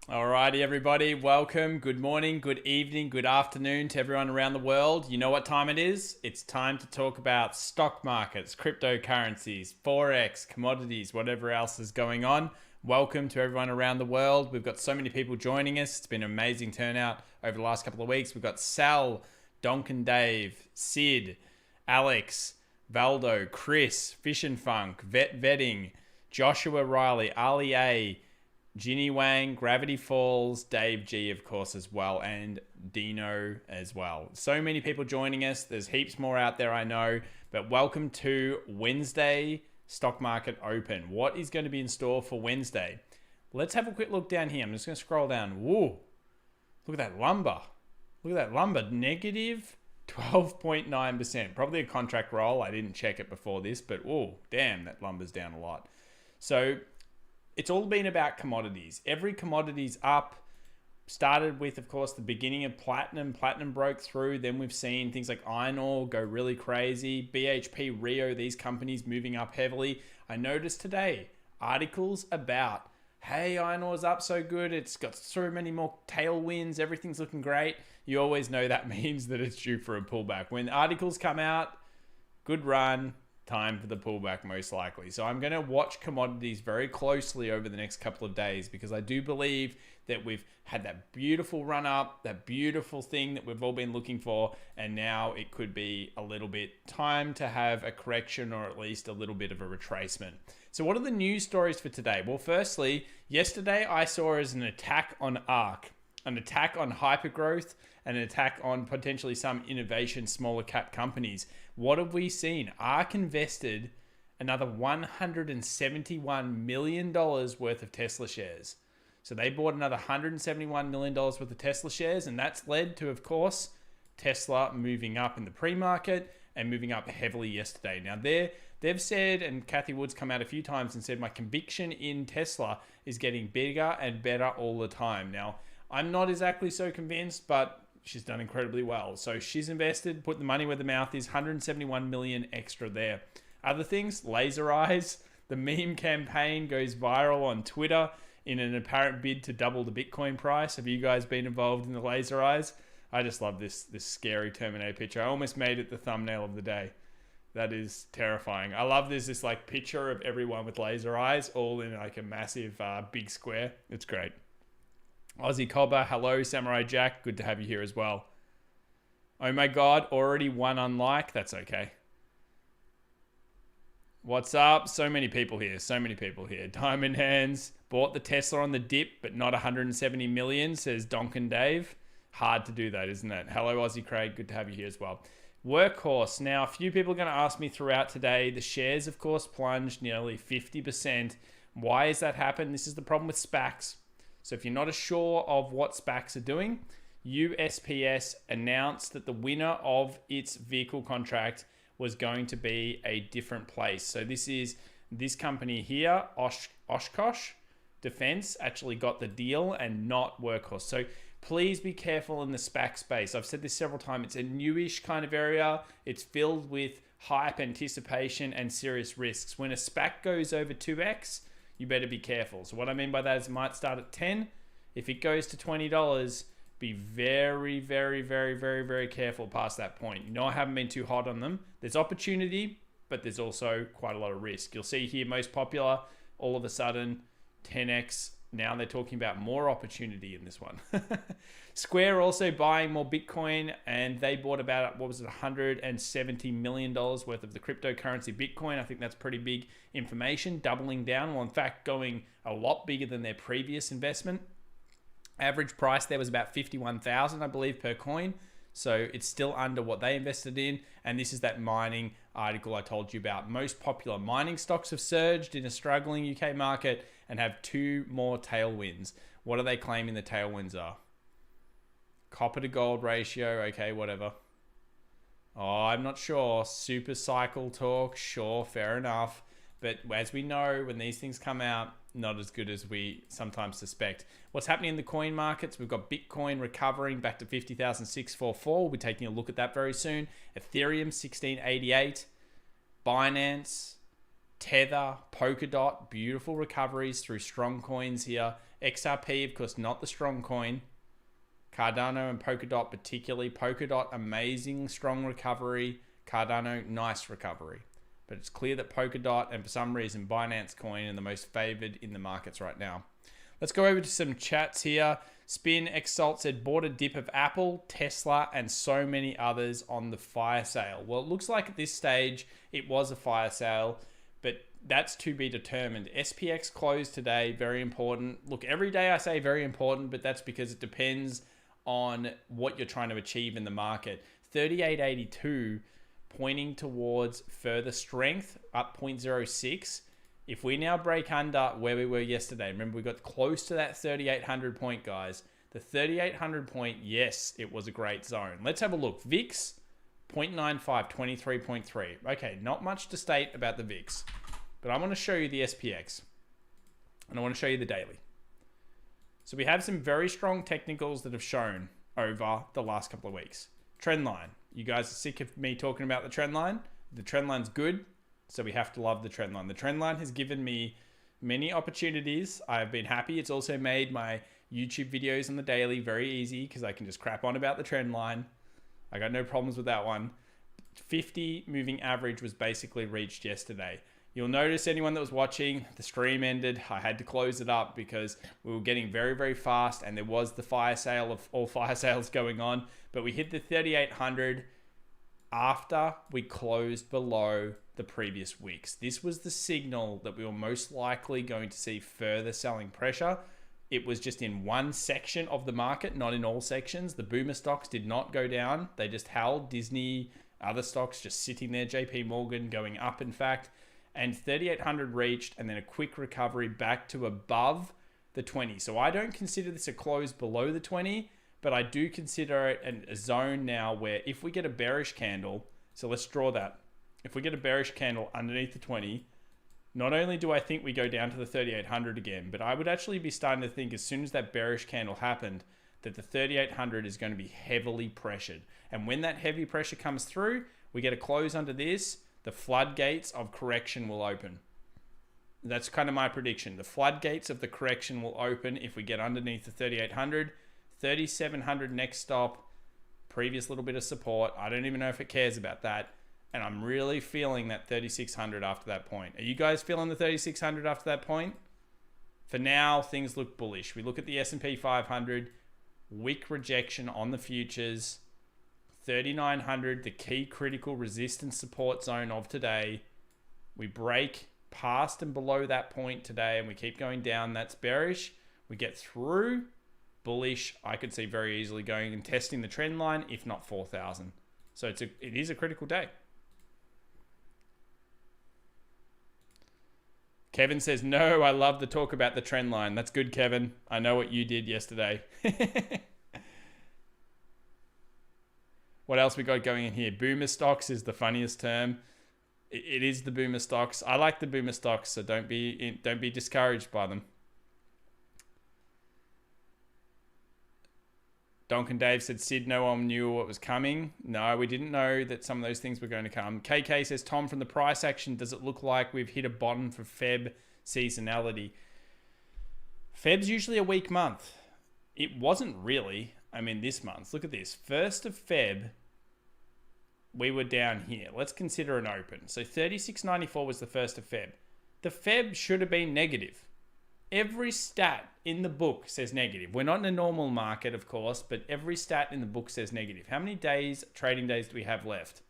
Alrighty, everybody. Welcome. Good morning, good evening, good afternoon to everyone around the world. You know what time it is? It's time to talk about stock markets, cryptocurrencies, Forex, commodities, whatever else is going on. Welcome to everyone around the world. We've got so many people joining us. It's been an amazing turnout over the last couple of weeks. We've got Sal, Donkin Dave, Sid, Alex, Valdo, Chris, Fish and Funk, Vetting, Joshua Riley, Ali A, Ginny Wang, Gravity Falls, Dave G, of course, as well, and Dino as well. So many people joining us. There's heaps more out there, I know. But welcome to Wednesday Stock Market Open. What is going to be in store for Wednesday? Let's have a quick look down here. I'm just going to scroll down. Whoa. Look at that lumber. Look at that lumber. Negative 12.9%. Probably a contract roll. I didn't check it before this, but whoa, damn, that lumber's down a lot. So it's all been about commodities. Every commodity's up. Started with, of course, the beginning of platinum. Platinum broke through. Then we've seen things like iron ore go really crazy. BHP, Rio, these companies moving up heavily. I noticed today articles about, hey, iron ore's up so good. It's got so many more tailwinds. Everything's looking great. You always know that means that it's due for a pullback. When articles come out, good run. Time for the pullback most likely. So I'm going to watch commodities very closely over the next couple of days because I do believe that we've had that beautiful run up, that beautiful thing that we've all been looking for, and now it could be a little bit time to have a correction or at least a little bit of a retracement. So what are the news stories for today? Well, firstly, yesterday I saw as an attack on ARK, an attack on hypergrowth, and an attack on potentially some innovation, smaller cap companies. What have we seen? ARK invested another $171 million worth of Tesla shares. So they bought another $171 million worth of Tesla shares, and that's led to, of course, Tesla moving up in the pre-market and moving up heavily yesterday. Now, they've said, and Kathy Wood's come out a few times and said, my conviction in Tesla is getting bigger and better all the time. Now, I'm not exactly so convinced, but she's done incredibly well. So she's invested, put the money where the mouth is, 171 million extra there. Other things, laser eyes. The meme campaign goes viral on Twitter in an apparent bid to double the Bitcoin price. Have you guys been involved in the laser eyes? I just love this scary Terminator picture. I almost made it the thumbnail of the day. That is terrifying. I love this like picture of everyone with laser eyes all in like a massive big square. It's great. Aussie Cobber, hello. Samurai Jack, good to have you here as well. Oh my God, already one unlike. That's okay. What's up? So many people here. Diamond Hands, bought the Tesla on the dip, but not 170 million, says Donkin Dave. Hard to do that, isn't it? Hello, Aussie Craig, good to have you here as well. Workhorse. Now, a few people are going to ask me throughout today. The shares, of course, plunged nearly 50%. Why has that happened? This is the problem with SPACs. So if you're not sure of what SPACs are doing, USPS announced that the winner of its vehicle contract was going to be a different place. So this is this company here, Oshkosh Defense, actually got the deal and not Workhorse. So please be careful in the SPAC space. I've said this several times. It's a newish kind of area. It's filled with hype, anticipation, and serious risks. When a SPAC goes over 2x, you better be careful. So what I mean by that is it might start at 10. If it goes to $20, be very, very, very, very, very careful past that point. You know, I haven't been too hot on them. There's opportunity, but there's also quite a lot of risk. You'll see here most popular, all of a sudden 10x. Now they're talking about more opportunity in this one. Square also buying more Bitcoin, and they bought about, what was it, $170 million worth of the cryptocurrency Bitcoin. I think that's pretty big information, doubling down. Well, in fact, going a lot bigger than their previous investment. Average price there was about 51,000, I believe, per coin. So it's still under what they invested in. And this is that mining article I told you about. Most popular mining stocks have surged in a struggling UK market and have two more tailwinds. What are they claiming the tailwinds are? Copper to gold ratio. Okay, whatever. Oh, I'm not sure. Super cycle talk. Sure, fair enough. But as we know, when these things come out, not as good as we sometimes suspect. What's happening in the coin markets? We've got Bitcoin recovering back to 50,644. We'll be taking a look at that very soon. Ethereum 1688, Binance, Tether, Polkadot, beautiful recoveries through strong coins here. XRP, of course, not the strong coin. Cardano and Polkadot particularly. Polkadot, amazing, strong recovery. Cardano, nice recovery. But it's clear that Polkadot and for some reason Binance Coin are the most favored in the markets right now. Let's go over to some chats here. Spin Exalt said, bought a dip of Apple, Tesla, and so many others on the fire sale. Well, it looks like at this stage it was a fire sale, but that's to be determined. SPX closed today, very important. Look, every day I say very important, but that's because it depends on what you're trying to achieve in the market. 38.82 pointing towards further strength, up 0.06. If we now break under where we were yesterday, remember we got close to that 3,800 point, guys. The 3,800 point, yes, it was a great zone. Let's have a look. VIX, 0.95, 23.3. Okay, not much to state about the VIX, but I want to show you the SPX, and I want to show you the daily. So we have some very strong technicals that have shown over the last couple of weeks. Trend line. You guys are sick of me talking about the trend line. The trend line's good, so we have to love the trend line. The trend line has given me many opportunities. I've been happy. It's also made my YouTube videos on the daily very easy because I can just crap on about the trend line. I got no problems with that one. 50 moving average was basically reached yesterday. You'll notice, anyone that was watching, the stream ended. I had to close it up because we were getting very, very fast and there was the fire sale of all fire sales going on. But we hit the 3,800 after we closed below the previous wicks. This was the signal that we were most likely going to see further selling pressure. It was just in one section of the market, not in all sections. The boomer stocks did not go down. They just held. Disney, other stocks just sitting there. JP Morgan going up, in fact. And 3,800 reached, and then a quick recovery back to above the 20. So I don't consider this a close below the 20, but I do consider it a zone now where if we get a bearish candle, so let's draw that. If we get a bearish candle underneath the 20, not only do I think we go down to the 3,800 again, but I would actually be starting to think as soon as that bearish candle happened, that the 3,800 is going to be heavily pressured. And when that heavy pressure comes through, we get a close under this, the floodgates of correction will open. That's kind of my prediction. The floodgates of the correction will open if we get underneath the 3,800. 3,700 next stop. Previous little bit of support. I don't even know if it cares about that. And I'm really feeling that 3,600 after that point. Are you guys feeling the 3,600 after that point? For now, things look bullish. We look at the S&P 500. Wick rejection on the futures. 3,900, the key critical resistance support zone of today. We break past and below that point today and we keep going down. That's bearish. We get through bullish. I could see very easily going and testing the trend line, if not 4,000. So it is a critical day. Kevin says, no, I love the talk about the trend line. That's good, Kevin. I know what you did yesterday. What else we got going in here? Boomer stocks is the funniest term. It is the boomer stocks. I like the boomer stocks, so don't be discouraged by them. Donkin Dave said, Sid, no one knew what was coming. No, we didn't know that some of those things were going to come. KK says, Tom, from the price action, does it look like we've hit a bottom for Feb seasonality? Feb's usually a weak month. It wasn't really. I mean, this month. Look at this. 1st of Feb, we were down here. Let's consider an open. So 36.94 was the 1st of Feb. The Feb should have been negative. Every stat in the book says negative. We're not in a normal market, of course, but every stat in the book says negative. How many days, trading days, do we have left?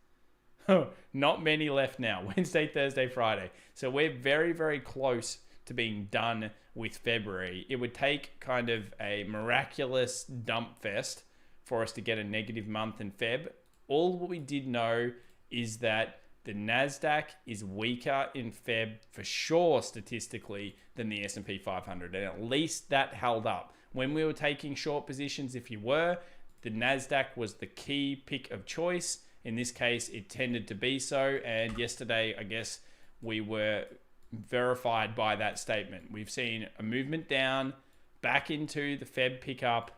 Not many left now. Wednesday, Thursday, Friday. So we're very, very close to being done with February. It would take kind of a miraculous dump fest for us to get a negative month in Feb. All what we did know is that the Nasdaq is weaker in Feb for sure statistically than the S&P 500, and at least that held up. When we were taking short positions, if you were, the Nasdaq was the key pick of choice. In this case, it tended to be so, and yesterday, I guess, we were verified by that statement. We've seen a movement down, back into the Feb pickup.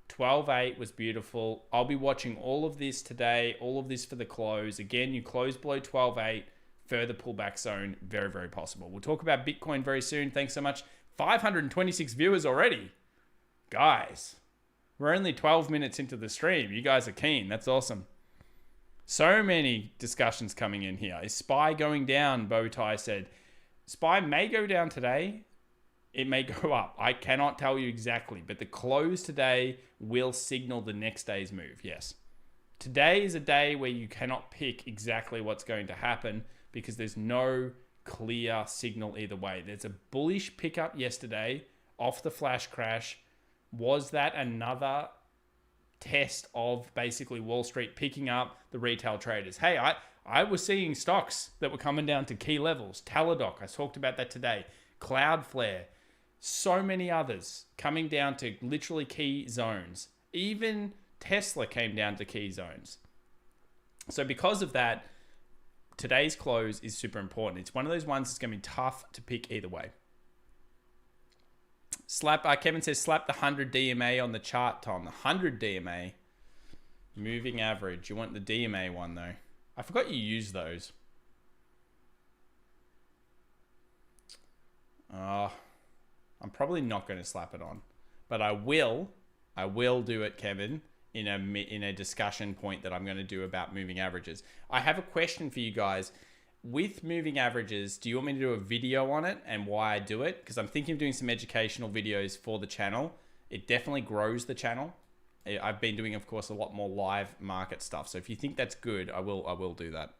12.8 was beautiful. I'll be watching all of this today, all of this for the close. Again, you close below 12.8, further pullback zone, very, very possible. We'll talk about Bitcoin very soon. Thanks so much 526 viewers already. Guys, we're only 12 minutes into the stream. You guys are keen. That's awesome. So many discussions coming in here. Is SPY going down? Bowtie said. SPY may go down today. It may go up. I cannot tell you exactly, but the close today will signal the next day's move. Yes. Today is a day where you cannot pick exactly what's going to happen because there's no clear signal either way. There's a bullish pickup yesterday off the flash crash. Was that another test of basically Wall Street picking up the retail traders? Hey, I was seeing stocks that were coming down to key levels. Teladoc, I talked about that today. Cloudflare, so many others coming down to literally key zones. Even Tesla came down to key zones. So because of that, today's close is super important. It's one of those ones that's going to be tough to pick either way. Kevin says, slap the 100 DMA on the chart, Tom. The 100 DMA, moving average. You want the DMA one, though. I forgot you use those. I'm probably not going to slap it on. But I will do it, Kevin, in a discussion point that I'm going to do about moving averages. I have a question for you guys. With moving averages, do you want me to do a video on it and why I do it? Because I'm thinking of doing some educational videos for the channel. It definitely grows the channel. I've been doing, of course, a lot more live market stuff. So if you think that's good, I will do that.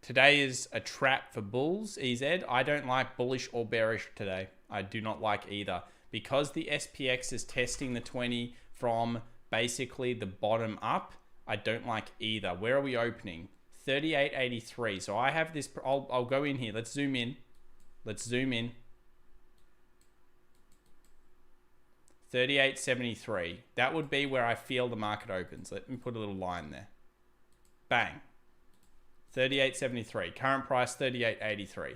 Today is a trap for bulls, EZ. I don't like bullish or bearish today. I do not like either. Because the SPX is testing the 20 from basically the bottom up, I don't like either. Where are we opening? 38.83. So I have this, I'll go in here. Let's zoom in. 38.73. That would be where I feel the market opens. Let me put a little line there. Bang. 38.73. Current price 38.83.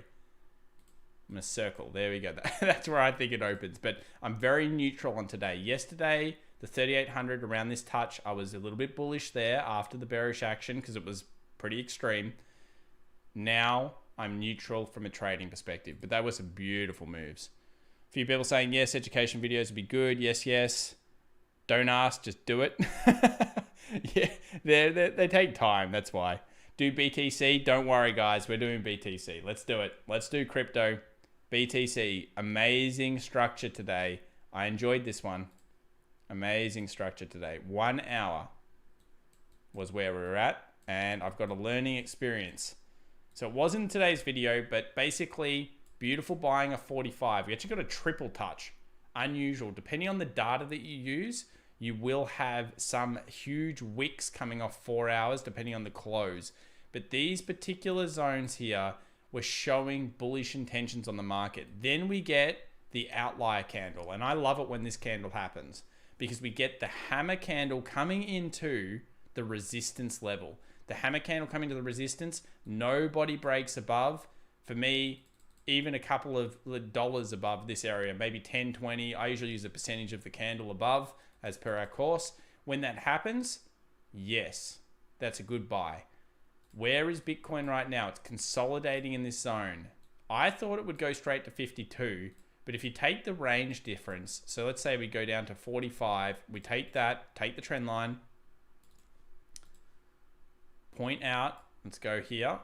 I'm going to circle. There we go. That's where I think it opens. But I'm very neutral on today. Yesterday, the 3800 around this touch, I was a little bit bullish there after the bearish action because it was pretty extreme. Now I'm neutral from a trading perspective. But that was some beautiful moves. A few people saying, yes, education videos would be good. Yes. Don't ask, just do it. Yeah, they take time. That's why. Do BTC. Don't worry, guys. We're doing BTC. Let's do it. Let's do crypto. BTC. Amazing structure today. I enjoyed this one. Amazing structure today. 1 hour was where we were at. And I've got a learning experience. So it wasn't today's video, but basically beautiful buying of 45. We actually got a triple touch. Unusual. Depending on the data that you use, you will have some huge wicks coming off 4 hours depending on the close. But these particular zones here were showing bullish intentions on the market. Then we get the outlier candle. And I love it when this candle happens because we get the hammer candle coming into the resistance level. The hammer candle coming to the resistance, nobody breaks above. For me, even a couple of dollars above this area, maybe 10, 20. I usually use a percentage of the candle above as per our course. When that happens, yes, that's a good buy. Where is Bitcoin right now? It's consolidating in this zone. I thought it would go straight to 52, but if you take the range difference, so let's say we go down to 45, we take that, take the trend line, point out, let's go here,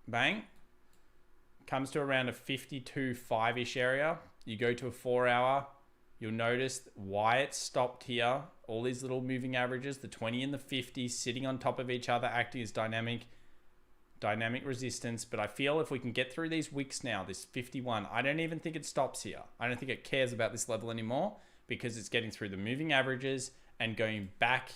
bang, comes to around a 52.5-ish area. You go to a 4 hour, you'll notice why it stopped here. All these little moving averages, the 20 and the 50 sitting on top of each other, acting as dynamic resistance. But I feel if we can get through these wicks now, this 51, I don't even think it stops here. I don't think it cares about this level anymore because it's getting through the moving averages and going back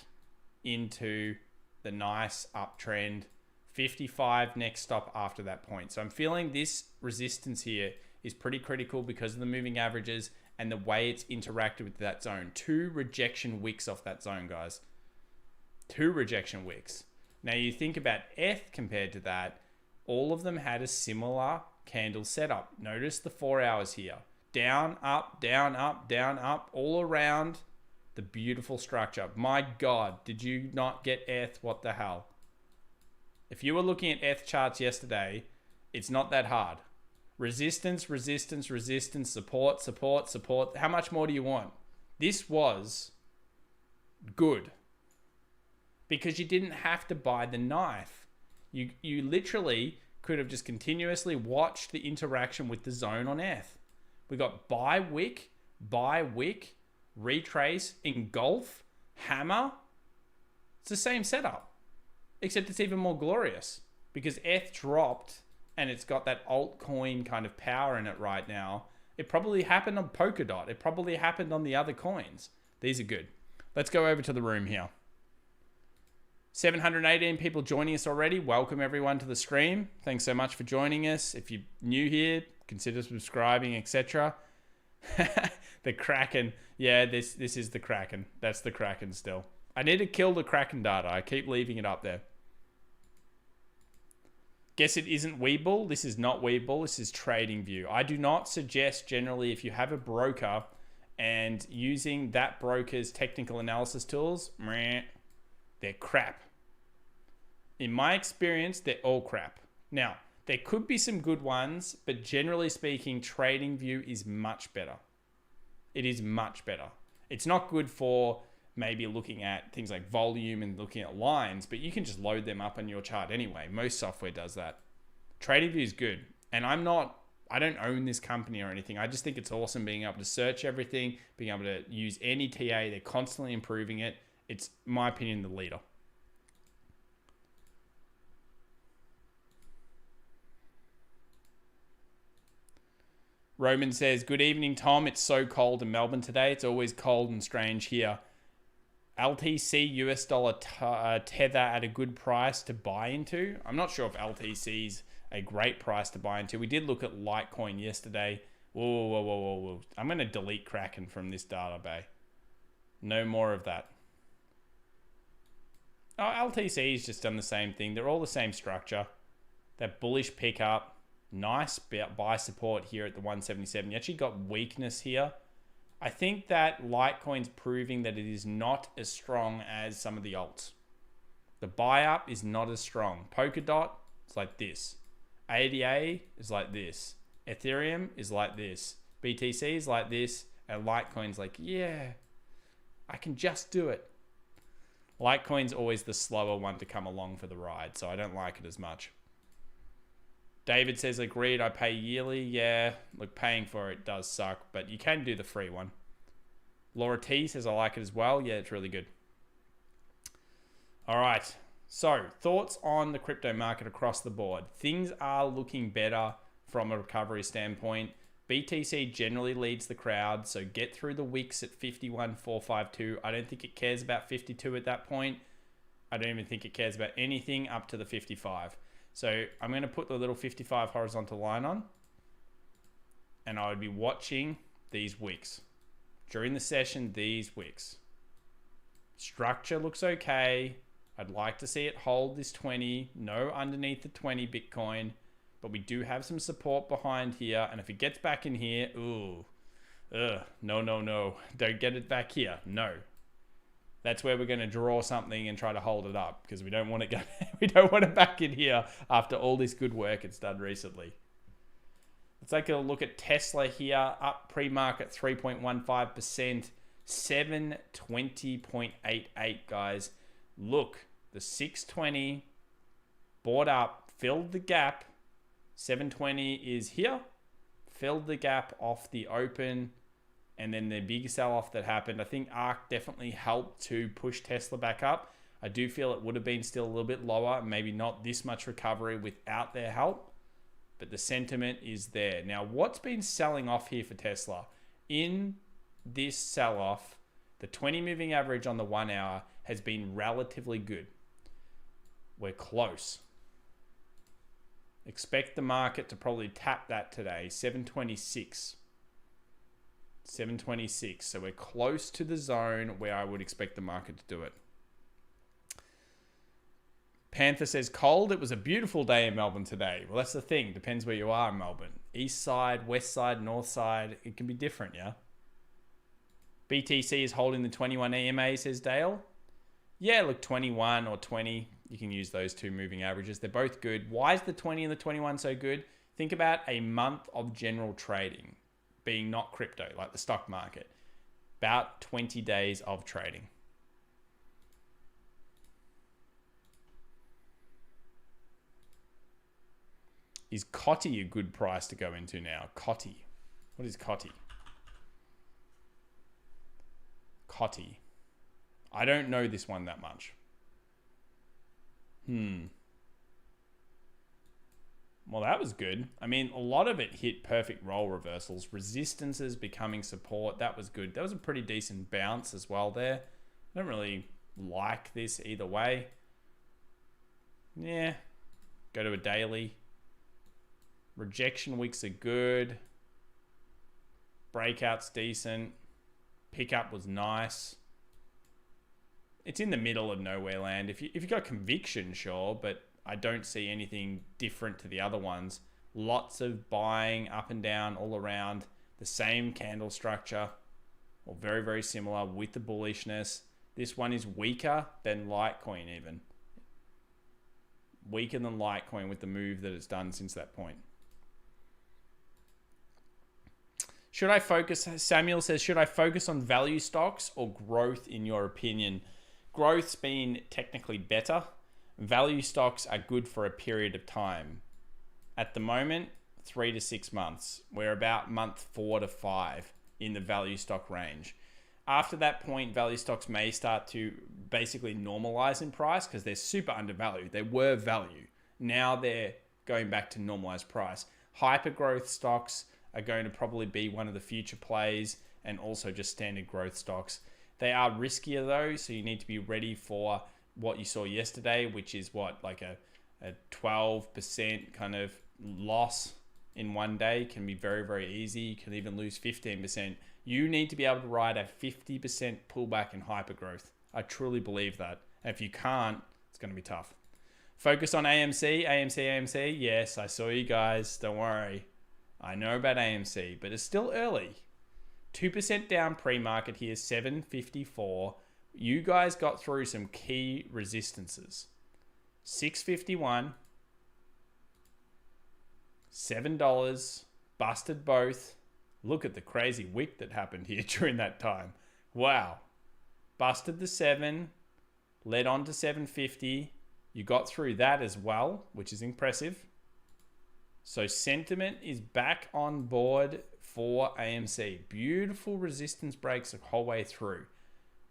into the nice uptrend. 55 next stop after that point. So I'm feeling this resistance here is pretty critical because of the moving averages and the way it's interacted with that zone. 2 rejection wicks off that zone, guys. 2 rejection wicks. Now you think about ETH compared to that, all of them had a similar candle setup. Notice the 4 hours here. Down, up, down, up, down, up, all around the beautiful structure. My God, did you not get ETH? What the hell? If you were looking at ETH charts yesterday, it's not that hard. Resistance, resistance, resistance, support, support, support. How much more do you want? This was good because you didn't have to buy the knife. You literally could have just continuously watched the interaction with the zone on ETH. We got buy wick, retrace, engulf, hammer. It's the same setup, except it's even more glorious because ETH dropped and it's got that altcoin kind of power in it right now. It probably happened on Polkadot. It probably happened on the other coins. These are good. Let's go over to the room here. 718 people joining us already. Welcome everyone to the stream. Thanks so much for joining us. If you're new here, consider subscribing, etc. The Kraken. Yeah, this is the Kraken. That's the Kraken still. I need to kill the Kraken data. I keep leaving it up there. Guess it isn't Webull. This is not Webull. This is TradingView. I do not suggest generally if you have a broker and using that broker's technical analysis tools, they're crap. In my experience, they're all crap. Now, there could be some good ones, but generally speaking, TradingView is much better. It is much better. It's not good for maybe looking at things like volume and looking at lines, but you can just load them up on your chart anyway. Most software does that. TradingView is good. And I don't own this company or anything. I just think it's awesome being able to search everything, being able to use any TA. They're constantly improving it. It's, in my opinion, the leader. Roman says, good evening, Tom. It's so cold in Melbourne today. It's always cold and strange here. LTC US dollar tether at a good price to buy into. I'm not sure if LTC's a great price to buy into. We did look at LiQWYD yesterday. Whoa. I'm going to delete Kraken from this data bay. No more of that. Oh, LTC's just done the same thing. They're all the same structure. That bullish pickup. Nice buy support here at the 177. You actually got weakness here. I think that Litecoin's proving that it is not as strong as some of the alts. The buy up is not as strong. Polkadot is like this. ADA is like this. Ethereum is like this. BTC is like this. And Litecoin's like, yeah, I can just do it. Litecoin's always the slower one to come along for the ride, so I don't like it as much. David says, agreed, I pay yearly. Yeah, look, paying for it does suck, but you can do the free one. Laura T says, I like it as well. Yeah, it's really good. All right. So, thoughts on the crypto market across the board. Things are looking better from a recovery standpoint. BTC generally leads the crowd, so get through the wicks at 51,452. I don't think it cares about 52 at that point. I don't even think it cares about anything up to the 55. So I'm going to put the little 55 horizontal line on, and I would be watching these wicks. During the session, these wicks. Structure looks okay. I'd like to see it hold this 20, no underneath the 20 Bitcoin, but we do have some support behind here, and if it gets back in here, no, don't get it back here, no. That's where we're going to draw something and try to hold it up because we don't want it we don't want it back in here after all this good work it's done recently. Let's take a look at Tesla here, up pre-market 3.15%, 720.88, guys. Look, the 620 bought up, filled the gap. 720 is here, filled the gap off the open. And then the big sell-off that happened, I think ARK definitely helped to push Tesla back up. I do feel it would have been still a little bit lower, maybe not this much recovery without their help, but the sentiment is there. Now, what's been selling off here for Tesla? In this sell-off, the 20 moving average on the 1 hour has been relatively good. We're close. Expect the market to probably tap that today, 726. 726. So we're close to the zone where I would expect the market to do it. Panther says, cold. It was a beautiful day in Melbourne today. Well, that's the thing. Depends where you are in Melbourne. East side, west side, north side. It can be different, yeah? BTC is holding the 21 EMA, says Dale. Yeah, look, 21 or 20. You can use those two moving averages. They're both good. Why is the 20 and the 21 so good? Think about a month of general trading, being not crypto, like the stock market. About 20 days of trading. Is Coty a good price to go into now? Coty. What is Coty? Coty. I don't know this one that much. Well, that was good. I mean, a lot of it hit perfect role reversals. Resistances becoming support. That was good. That was a pretty decent bounce as well there. I don't really like this either way. Yeah. Go to a daily. Rejection weeks are good. Breakout's decent. Pickup was nice. It's in the middle of nowhere land. If you got conviction, sure, but I don't see anything different to the other ones. Lots of buying up and down all around. The same candle structure, or very, very similar with the bullishness. This one is weaker than LiQWYD even. Weaker than LiQWYD with the move that it's done since that point. Should I focus, Samuel says, should I focus on value stocks or growth in your opinion? Growth's been technically better. Value stocks are good for a period of time. At the moment, 3 to 6 months. We're about month 4 to 5 in the value stock range. After that point, value stocks may start to basically normalize in price because they're super undervalued. They were value. Now they're going back to normalized price. Hyper growth stocks are going to probably be one of the future plays, and also just standard growth stocks. They are riskier though, so you need to be ready for what you saw yesterday, which is what, like a 12% kind of loss in one day can be very, very easy. You can even lose 15%. You need to be able to ride a 50% pullback in hypergrowth. I truly believe that. And if you can't, it's going to be tough. Focus on AMC, AMC, AMC. Yes, I saw you guys. Don't worry. I know about AMC, but it's still early. 2% down pre-market here, 754. You guys got through some key resistances. 651, $7, busted both. Look at the crazy wick that happened here during that time. Wow. Busted the 7, led on to 750. You got through that as well, which is impressive. So sentiment is back on board for AMC. Beautiful resistance breaks the whole way through.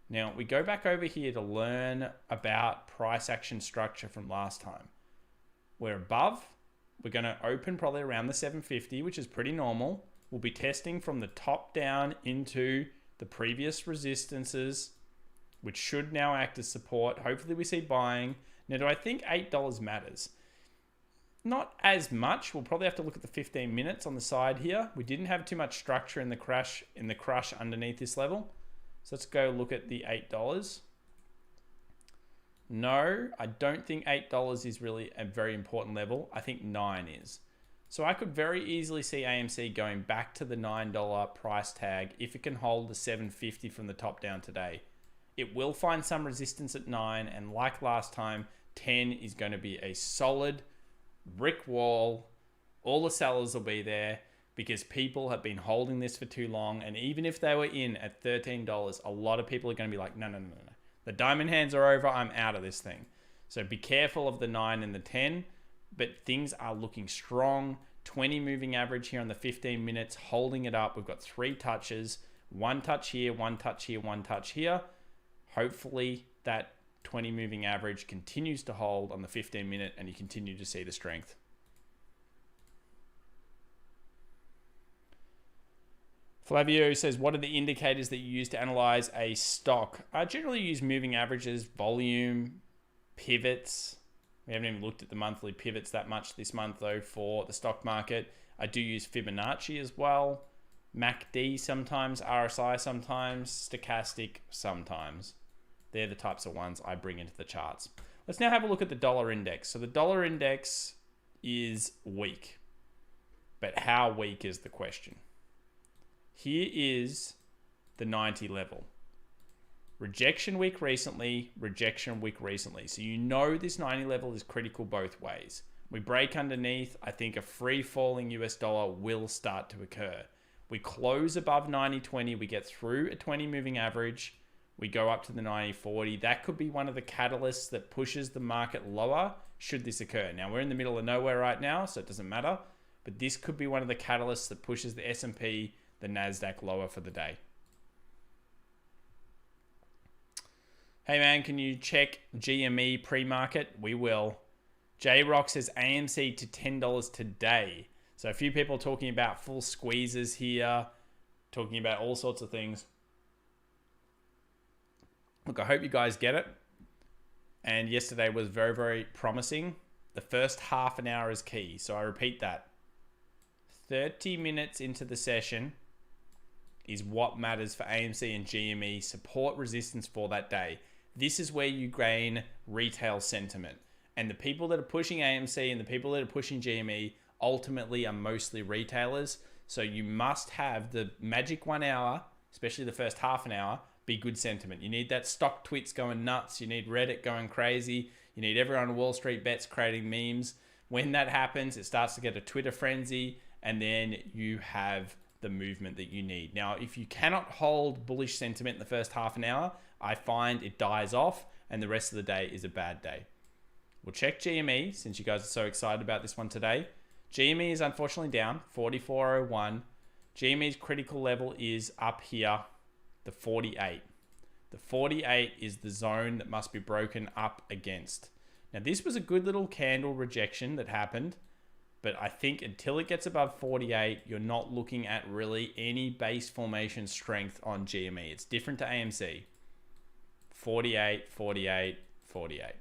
Now, we go back over here to learn about price action structure from last time. We're above. We're going to open probably around the 750, which is pretty normal. We'll be testing from the top down into the previous resistances, which should now act as support. Hopefully we see buying. Now, do I think $8 matters? Not as much. We'll probably have to look at the 15 minutes on the side here. We didn't have too much structure in the crush underneath this level. So let's go look at the $8. No, I don't think $8 is really a very important level. I think 9 is. So I could very easily see AMC going back to the $9 price tag if it can hold the 750 from the top down today. It will find some resistance at 9, and like last time, 10 is going to be a solid brick wall. All the sellers will be there because people have been holding this for too long. And even if they were in at $13, a lot of people are going to be like, no. The diamond hands are over. I'm out of this thing. So be careful of the 9 and the 10, but things are looking strong. 20 moving average here on the 15 minutes, holding it up. We've got 3 touches, 1 touch here, 1 touch here, 1 touch here. Hopefully that 20 moving average continues to hold on the 15 minute and you continue to see the strength. Flavio says, what are the indicators that you use to analyze a stock? I generally use moving averages, volume, pivots. We haven't even looked at the monthly pivots that much this month though for the stock market. I do use Fibonacci as well. MACD sometimes, RSI sometimes, stochastic sometimes. They're the types of ones I bring into the charts. Let's now have a look at the dollar index. So the dollar index is weak, but how weak is the question? Here is the 90 level. Rejection week recently, rejection week recently. So you know this 90 level is critical both ways. We break underneath, I think a free falling US dollar will start to occur. We close above 90.20, we get through a 20 moving average, we go up to the 90.40. That could be one of the catalysts that pushes the market lower should this occur. Now, we're in the middle of nowhere right now, so it doesn't matter, but this could be one of the catalysts that pushes the S&P, the Nasdaq lower for the day. Hey man, can you check GME pre-market? We will. J-Rock says AMC to $10 today. So a few people talking about full squeezes here, talking about all sorts of things. Look, I hope you guys get it. And yesterday was very, very promising. The first half an hour is key. So I repeat that. 30 minutes into the session is what matters for AMC and GME. Support resistance for that day. This is where you gain retail sentiment. And the people that are pushing AMC and the people that are pushing GME ultimately are mostly retailers. So you must have the magic 1 hour, especially the first half an hour, be good sentiment. You need that stock tweets going nuts. You need Reddit going crazy. You need everyone on Wall Street bets creating memes. When that happens, it starts to get a Twitter frenzy, and then you have the movement that you need. Now, if you cannot hold bullish sentiment in the first half an hour, I find it dies off and the rest of the day is a bad day. We'll check GME since you guys are so excited about this one today. GME is unfortunately down, 44.01. GME's critical level is up here, the 48. The 48 is the zone that must be broken up against. Now, this was a good little candle rejection that happened, but I think until it gets above 48, you're not looking at really any base formation strength on GME. It's different to AMC. 48, 48, 48.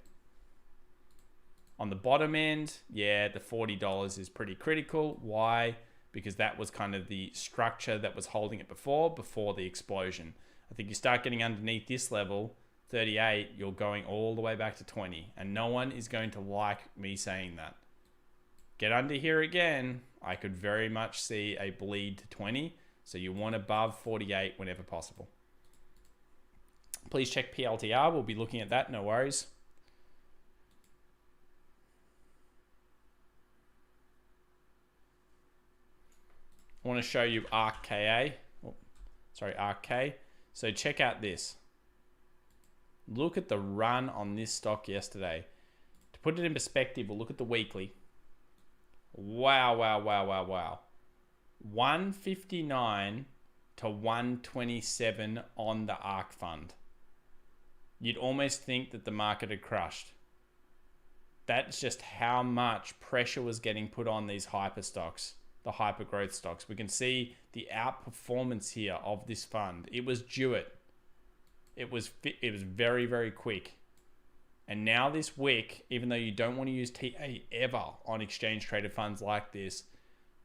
On the bottom end, yeah, the $40 is pretty critical. Why? Because that was kind of the structure that was holding it before the explosion. I think you start getting underneath this level, 38, you're going all the way back to 20. And no one is going to like me saying that. Get under here again, I could very much see a bleed to 20. So you want above 48 whenever possible. Please check PLTR. We'll be looking at that. No worries. I want to show you ARKK. Oh, sorry, ARKK. So check out this. Look at the run on this stock yesterday. To put it in perspective, we'll look at the weekly. Wow, wow, wow, wow, wow. 159 to 127 on the ARK fund. You'd almost think that the market had crushed. That's just how much pressure was getting put on these hyper stocks, the hyper growth stocks. We can see the outperformance here of this fund. It was Jewett. It was very, very quick. And now this wick, even though you don't want to use TA ever on exchange traded funds like this,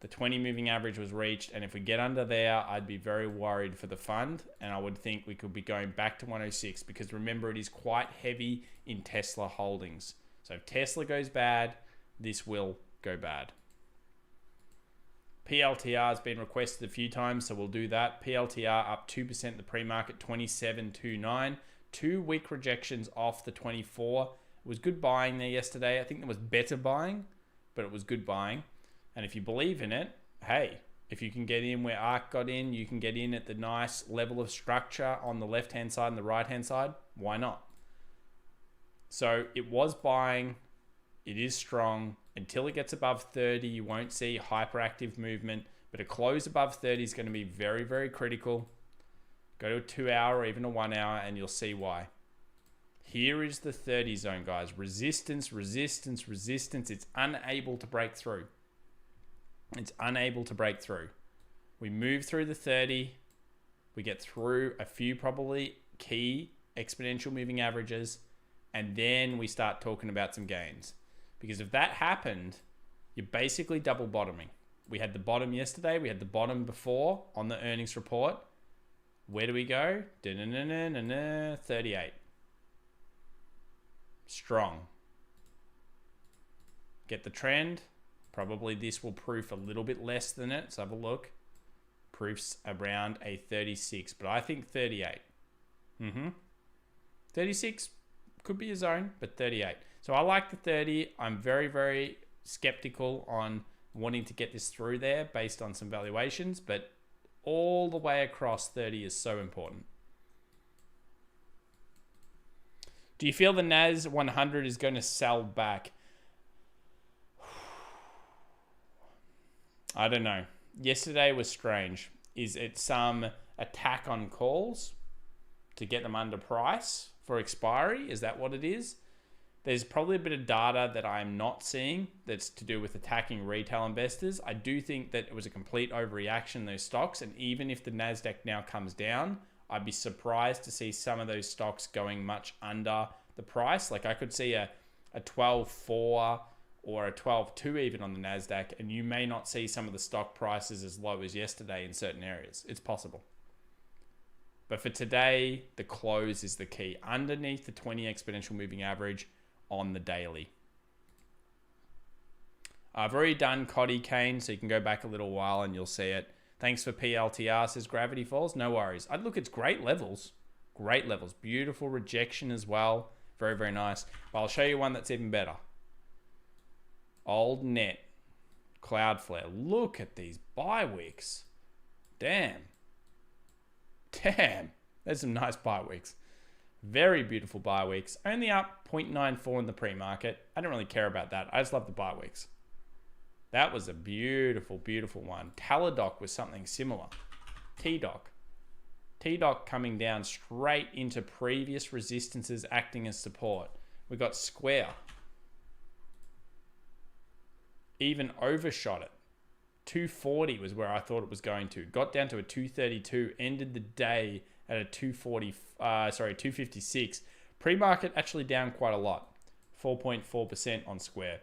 the 20 moving average was reached. And if we get under there, I'd be very worried for the fund. And I would think we could be going back to 106 because remember, it is quite heavy in Tesla holdings. So if Tesla goes bad, this will go bad. PLTR has been requested a few times, so we'll do that. PLTR up 2% in the pre-market, 27.29. 2 weak rejections off the 24. It was good buying there yesterday. I think there was better buying, but it was good buying. And if you believe in it, hey, if you can get in where ARK got in, you can get in at the nice level of structure on the left-hand side and the right-hand side. Why not? So it was buying. It is strong. Until it gets above 30, you won't see hyperactive movement. But a close above 30 is going to be very, very critical. Go to a 2 hour or even a 1 hour and you'll see why. Here is the 30 zone, guys. Resistance, resistance, resistance. It's unable to break through. It's unable to break through. We move through the 30. We get through a few probably key exponential moving averages. And then we start talking about some gains. Because if that happened, you're basically double bottoming. We had the bottom yesterday. We had the bottom before on the earnings report. Where do we go? 38. Strong. Get the trend. Probably this will proof a little bit less than it. Let's have a look. Proofs around a 36, but I think 38. 36 could be a zone, but 38. So I like the 30. I'm very, very skeptical on wanting to get this through there based on some valuations, but all the way across 30 is so important. Do you feel the NAS 100 is going to sell back? I don't know. Yesterday was strange. Is it some attack on calls to get them under price for expiry? Is that what it is? There's probably a bit of data that I'm not seeing that's to do with attacking retail investors. I do think that it was a complete overreaction in those stocks. And even if the Nasdaq now comes down, I'd be surprised to see some of those stocks going much under the price. Like I could see a 12.4 or a 12.2 even on the Nasdaq, and you may not see some of the stock prices as low as yesterday in certain areas. It's possible. But for today, the close is the key. Underneath the 20 exponential moving average on the daily. I've already done Coddy Kane, so you can go back a little while and you'll see it. Thanks for PLTR, says Gravity Falls. No worries. I'd look, it's great levels. Great levels. Beautiful rejection as well. Very, very nice. But I'll show you one that's even better. Old Net. Cloudflare. Look at these buy wicks. Damn. There's some nice buy wicks. Very beautiful buy wicks. Only up 0.94 in the pre-market. I don't really care about that. I just love the buy wicks. That was a beautiful, beautiful one. Teladoc was something similar. T-Doc coming down straight into previous resistances acting as support. We got Square. Even overshot it. 240 was where I thought it was going to. Got down to a 232. Ended the day at a 256. Pre-market actually down quite a lot. 4.4% on Square.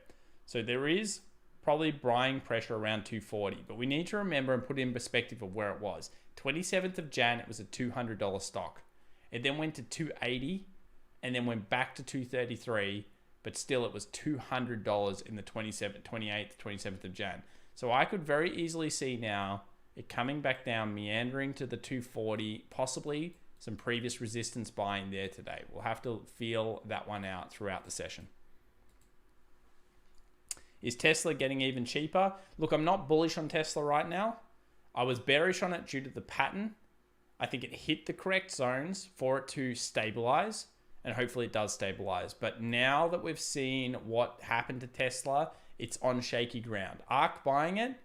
So there is probably buying pressure around 240. But we need to remember and put in perspective of where it was. 27th of Jan, it was a $200 stock. It then went to 280 and then went back to 233. But still, it was $200 in the 28th, 27th of Jan. So I could very easily see now it coming back down, meandering to the 240, possibly some previous resistance buying there today. We'll have to feel that one out throughout the session. Is Tesla getting even cheaper? Look, I'm not bullish on Tesla right now. I was bearish on it due to the pattern. I think it hit the correct zones for it to stabilize, and hopefully it does stabilize. But now that we've seen what happened to Tesla, it's on shaky ground. ARK buying it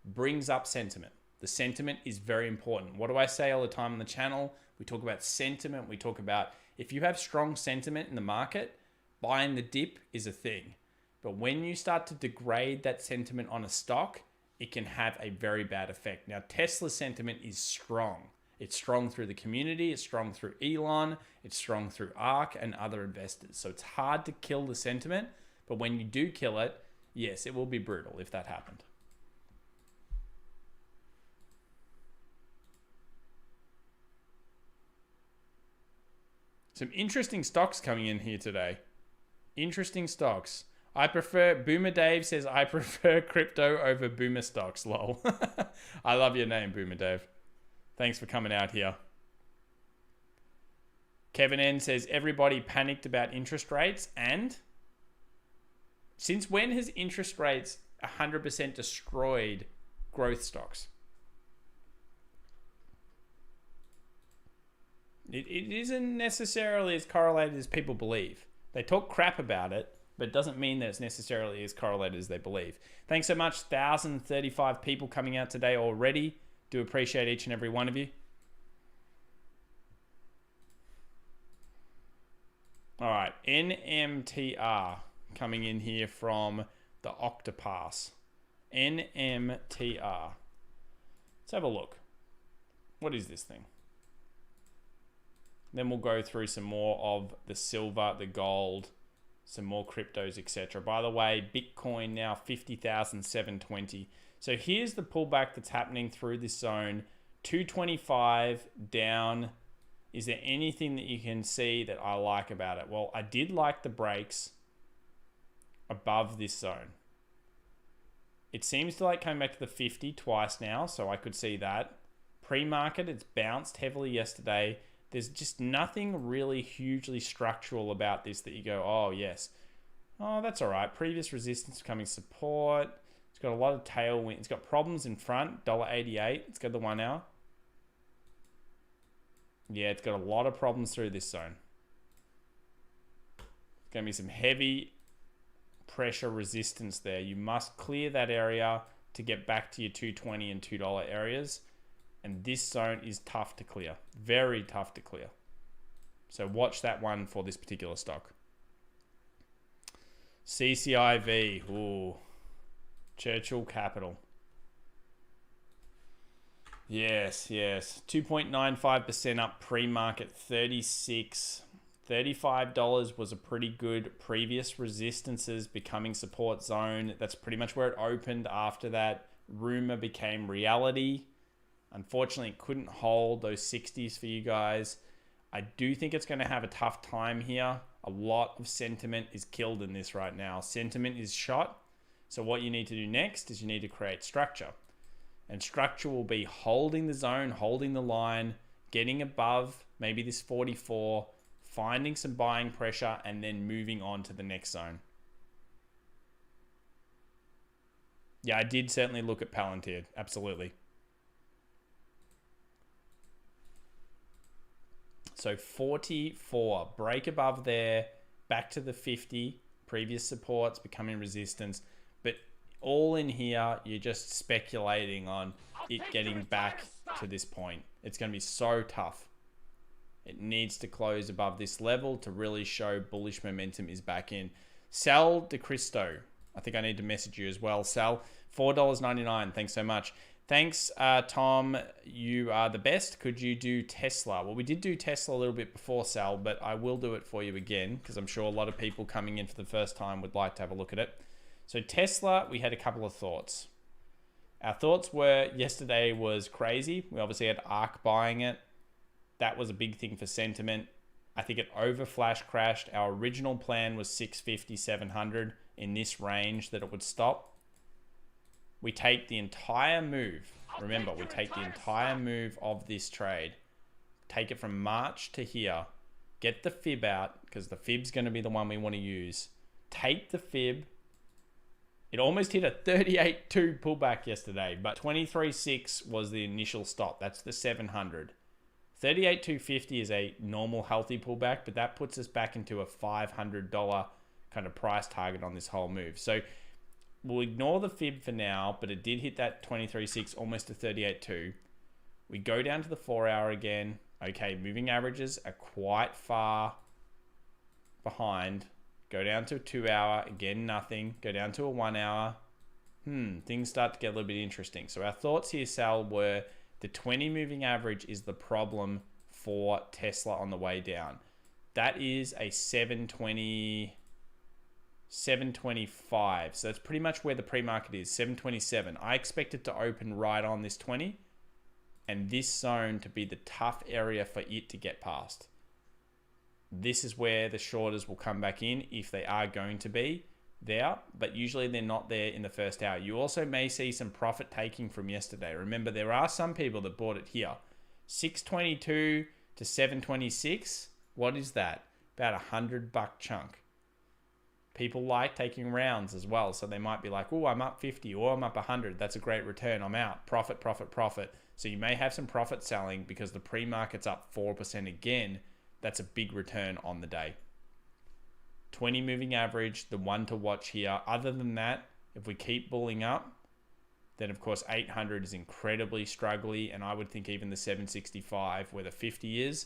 brings up sentiment. The sentiment is very important. What do I say all the time on the channel? We talk about sentiment. We talk about if you have strong sentiment in the market, buying the dip is a thing. But when you start to degrade that sentiment on a stock, it can have a very bad effect. Now, Tesla's sentiment is strong. It's strong through the community. It's strong through Elon. It's strong through ARK and other investors. So it's hard to kill the sentiment. But when you do kill it, yes, it will be brutal if that happened. Some interesting stocks coming in here today. Interesting stocks. Boomer Dave says, I prefer crypto over boomer stocks, lol. I love your name, Boomer Dave. Thanks for coming out here. Kevin N says, everybody panicked about interest rates, and since when has interest rates 100% destroyed growth stocks? It isn't necessarily as correlated as people believe. They talk crap about it, but it doesn't mean that it's necessarily as correlated as they believe. Thanks so much. 1,035 people coming out today already. Do appreciate each and every one of you. All right, NMTR coming in here from the Octopass. NMTR. Let's have a look. What is this thing? Then we'll go through some more of the silver, the gold, some more cryptos, etc. By the way, Bitcoin now 50,720. So here's the pullback that's happening through this zone. 225 down. Is there anything that you can see that I like about it? Well, I did like the breaks above this zone. It seems to like coming back to the 50 twice now, so I could see that. Pre-market, it's bounced heavily yesterday. There's just nothing really hugely structural about this that you go, oh yes. Oh, that's all right. Previous resistance becoming support. It's got a lot of tailwind. It's got problems in front. $1.88. Let's go to the 1 hour. Yeah, it's got a lot of problems through this zone. It's going to be some heavy pressure resistance there. You must clear that area to get back to your $2.20 and $2 areas. And this zone is tough to clear. Very tough to clear. So watch that one for this particular stock. CCIV. Ooh. Churchill Capital. Yes. 2.95% up pre-market, 36. $35 was a pretty good previous resistances becoming support zone. That's pretty much where it opened. After that, rumor became reality. Unfortunately, it couldn't hold those 60s for you guys. I do think it's going to have a tough time here. A lot of sentiment is killed in this right now. Sentiment is shot. So what you need to do next is you need to create structure. And structure will be holding the zone, holding the line, getting above maybe this 44, finding some buying pressure, and then moving on to the next zone. Yeah, I did certainly look at Palantir. Absolutely. So 44, break above there, back to the 50, previous supports becoming resistance. But all in here, you're just speculating on it getting back to this point. It's going to be so tough. It needs to close above this level to really show bullish momentum is back in. Sal De Cristo. I think I need to message you as well, Sal. $4.99. Thanks so much. Thanks, Tom. You are the best. Could you do Tesla? Well, we did do Tesla a little bit before, Sal, but I will do it for you again because I'm sure a lot of people coming in for the first time would like to have a look at it. So Tesla, we had a couple of thoughts. Our thoughts were yesterday was crazy. We obviously had ARK buying it. That was a big thing for sentiment. I think it over flash crashed. Our original plan was 650, 700 in this range that it would stop. We take the entire move. Remember, we take the entire move of this trade. Take it from March to here. Get the fib out because the fib's going to be the one we want to use. Take the fib. It almost hit a 38.2 pullback yesterday, but 23.6 was the initial stop. That's the 700. 38.250 is a normal healthy pullback, but that puts us back into a $500 kind of price target on this whole move. So we'll ignore the fib for now, but it did hit that 23.6, almost to 38.2. We go down to the 4 hour again. Okay, moving averages are quite far behind. Go down to a 2 hour, again, nothing. Go down to a 1 hour. Things start to get a little bit interesting. So our thoughts here, Sal, were the 20 moving average is the problem for Tesla on the way down. That is a 725. So that's pretty much where the pre-market is, 727. I expect it to open right on this 20 and this zone to be the tough area for it to get past. This is where the shorters will come back in if they are going to be there, but usually they're not there in the first hour. You also may see some profit taking from yesterday. Remember, there are some people that bought it here. 622 to 726. What is that? About $100 chunk. People like taking rounds as well. So they might be like, oh, I'm up 50 or I'm up 100. That's a great return. I'm out. Profit, profit, profit. So you may have some profit selling because the pre-market's up 4% again. That's a big return on the day. 20 moving average, the one to watch here. Other than that, if we keep bulling up, then of course 800 is incredibly struggly. And I would think even the 765 where the 50 is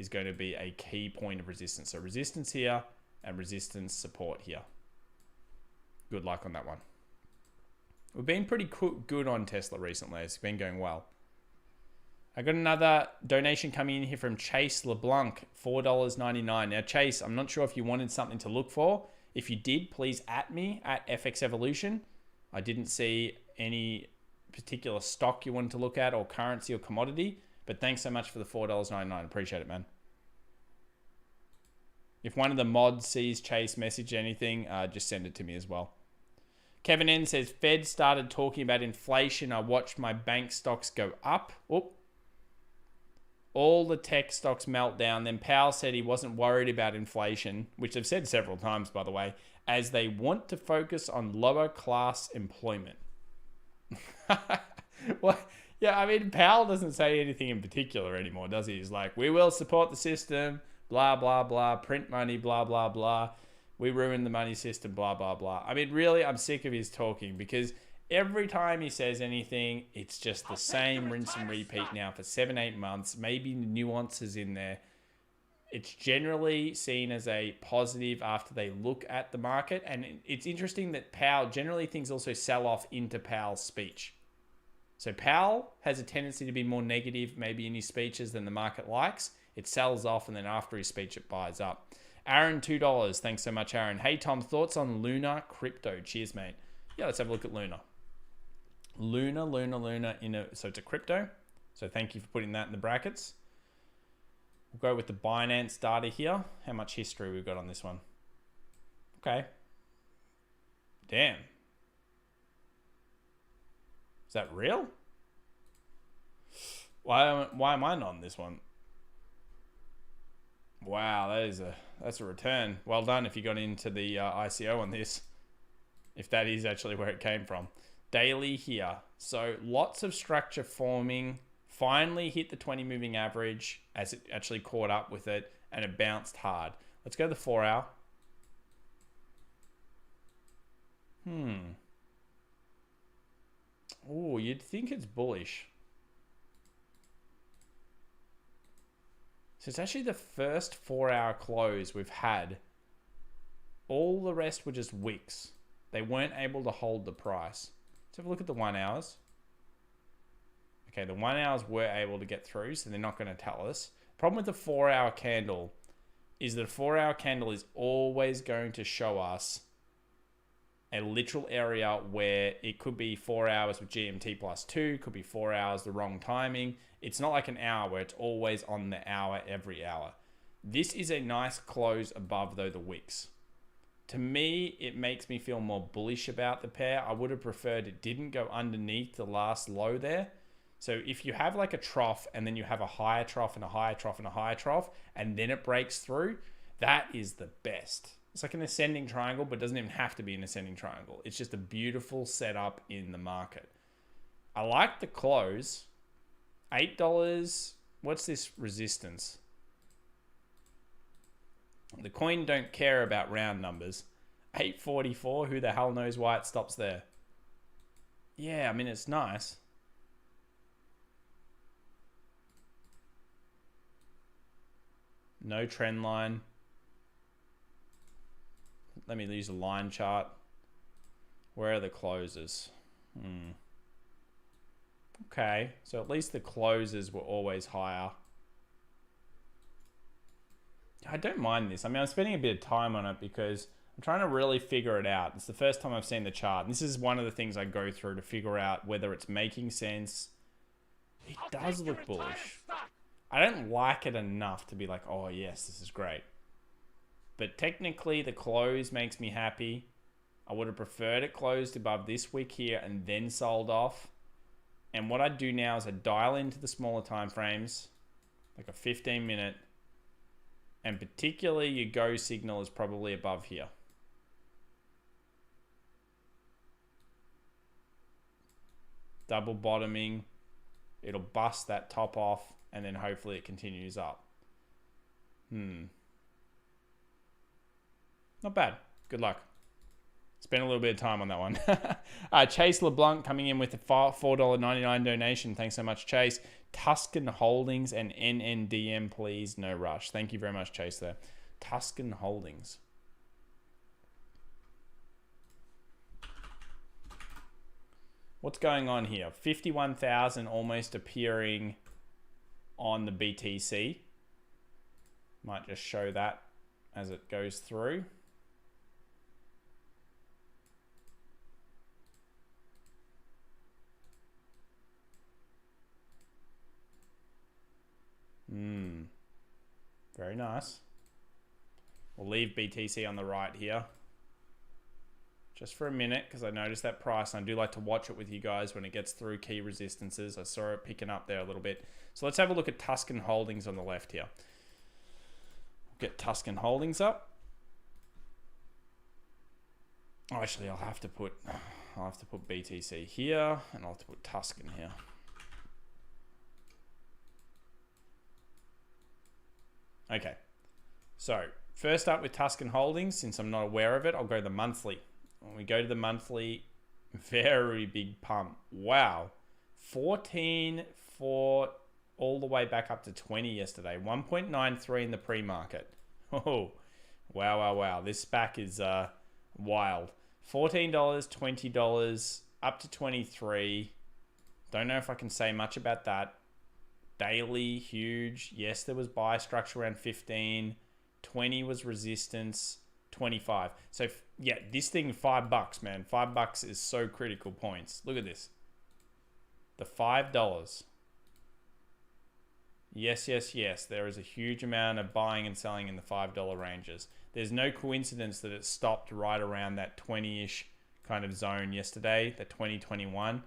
going to be a key point of resistance. So resistance here and resistance support here. Good luck on that one. We've been pretty good on Tesla recently. It's been going well. I got another donation coming in here from Chase LeBlanc, $4.99. Now, Chase, I'm not sure if you wanted something to look for. If you did, please at me at FX Evolution. I didn't see any particular stock you wanted to look at or currency or commodity, but thanks so much for the $4.99. Appreciate it, man. If one of the mods sees Chase message anything, just send it to me as well. Kevin N says, Fed started talking about inflation. I watched my bank stocks go up. All the tech stocks melt down. Then Powell said he wasn't worried about inflation, which they've said several times, by the way, as they want to focus on lower class employment. Well, yeah, I mean, Powell doesn't say anything in particular anymore, does he? He's like, we will support the system, blah, blah, blah, print money, blah, blah, blah. We ruined the money system, blah, blah, blah. I mean, really, I'm sick of his talking because every time he says anything, it's just the same rinse and repeat now for 7-8 months, maybe nuances in there. It's generally seen as a positive after they look at the market. And it's interesting that Powell, generally things also sell off into Powell's speech. So Powell has a tendency to be more negative maybe in his speeches than the market likes. It sells off and then after his speech it buys up. Aaron, $2. Thanks so much, Aaron. Hey, Tom, thoughts on Luna crypto? Cheers, mate. Yeah, let's have a look at Luna. Luna. So it's a crypto. So thank you for putting that in the brackets. We'll go with the Binance data here. How much history we've got on this one. Okay. Damn. Is that real? Why am I not on this one? Wow, that's a return. Well done if you got into the ICO on this. If that is actually where it came from. Daily here. So lots of structure forming. Finally hit the 20 moving average as it actually caught up with it and it bounced hard. Let's go to the 4 hour. Oh, you'd think it's bullish. So it's actually the first 4 hour close we've had. All the rest were just wicks. They weren't able to hold the price. Let's have a look at the 1 hours. Okay, the 1 hours were able to get through, so they're not going to tell us. Problem with the 4 hour candle is that a 4 hour candle is always going to show us a literal area where it could be 4 hours with GMT plus 2, could be 4 hours the wrong timing. It's not like an hour where it's always on the hour every hour. This is a nice close above though the wicks. To me, it makes me feel more bullish about the pair. I would have preferred it didn't go underneath the last low there. So if you have like a trough and then you have a higher trough and a higher trough and a higher trough, and then it breaks through, that is the best. It's like an ascending triangle, but doesn't even have to be an ascending triangle. It's just a beautiful setup in the market. I like the close. $8. What's this resistance? The coin don't care about round numbers. 844, who the hell knows why it stops there? Yeah, I mean, it's nice. No trend line. Let me use a line chart. Where are the closes? Okay, so at least the closes were always higher. I don't mind this. I mean, I'm spending a bit of time on it because I'm trying to really figure it out. It's the first time I've seen the chart. And this is one of the things I go through to figure out whether it's making sense. It does look bullish. I don't like it enough to be like, oh yes, this is great. But technically the close makes me happy. I would have preferred it closed above this wick here and then sold off. And what I do now is I dial into the smaller time frames, like a 15-minute, and particularly your go signal is probably above here. Double bottoming, it'll bust that top off, and then hopefully it continues up. Not bad. Good luck. Spent a little bit of time on that one. Chase LeBlanc coming in with a $4.99 donation. Thanks so much, Chase. Tuscan Holdings and NNDM, please. No rush. Thank you very much, Chase, there. Tuscan Holdings. What's going on here? 51,000 almost appearing on the BTC. Might just show that as it goes through. Very nice. We'll leave BTC on the right here. just for a minute because I noticed that price and I do like to watch it with you guys when it gets through key resistances. I saw it picking up there a little bit. So let's have a look at Tuscan Holdings on the left here. Get Tuscan Holdings up. Oh, actually, I'll have to put BTC here and I'll have to put Tuscan here. Okay, so first up with Tuscan Holdings, since I'm not aware of it, I'll go to the monthly. When we go to the monthly, very big pump. Wow, 14 for all the way back up to 20 yesterday. 1.93 in the pre-market. Oh, wow. This SPAC is wild. $14, $20, up to 23. Don't know if I can say much about that. Daily, huge. Yes, there was buy structure around 15. 20 was resistance. 25. So yeah, this thing $5, man. $5 is so critical points. Look at this. The $5. Yes. There is a huge amount of buying and selling in the $5 ranges. There's no coincidence that it stopped right around that 20-ish kind of zone yesterday, the 2021.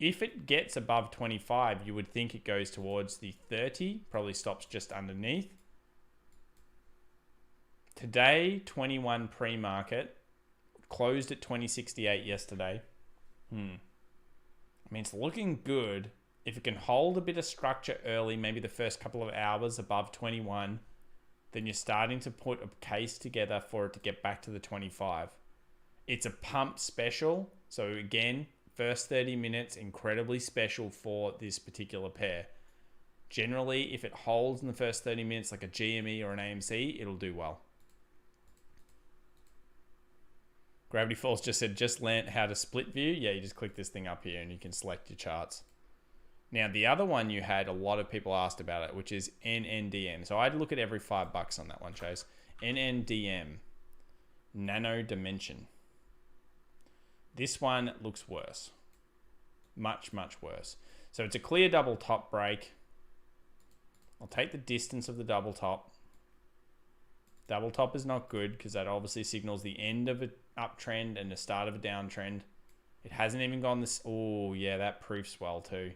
If it gets above 25, you would think it goes towards the 30, probably stops just underneath. Today, 21 pre-market, closed at 2068 yesterday. I mean, it's looking good. If it can hold a bit of structure early, maybe the first couple of hours above 21, then you're starting to put a case together for it to get back to the 25. It's a pump special. So again, first 30 minutes, incredibly special for this particular pair. Generally, if it holds in the first 30 minutes like a GME or an AMC, it'll do well. Gravity Falls just said, just learnt how to split view. Yeah, you just click this thing up here and you can select your charts. Now, the other one you had, a lot of people asked about it, which is NNDM. So I'd look at every $5 on that one, Chase. NNDM, Nano Dimension. This one looks worse. Much worse. So it's a clear double top break. I'll take the distance of the double top. Double top is not good because that obviously signals the end of an uptrend and the start of a downtrend. It hasn't even gone this. Oh, yeah, that proofs well too.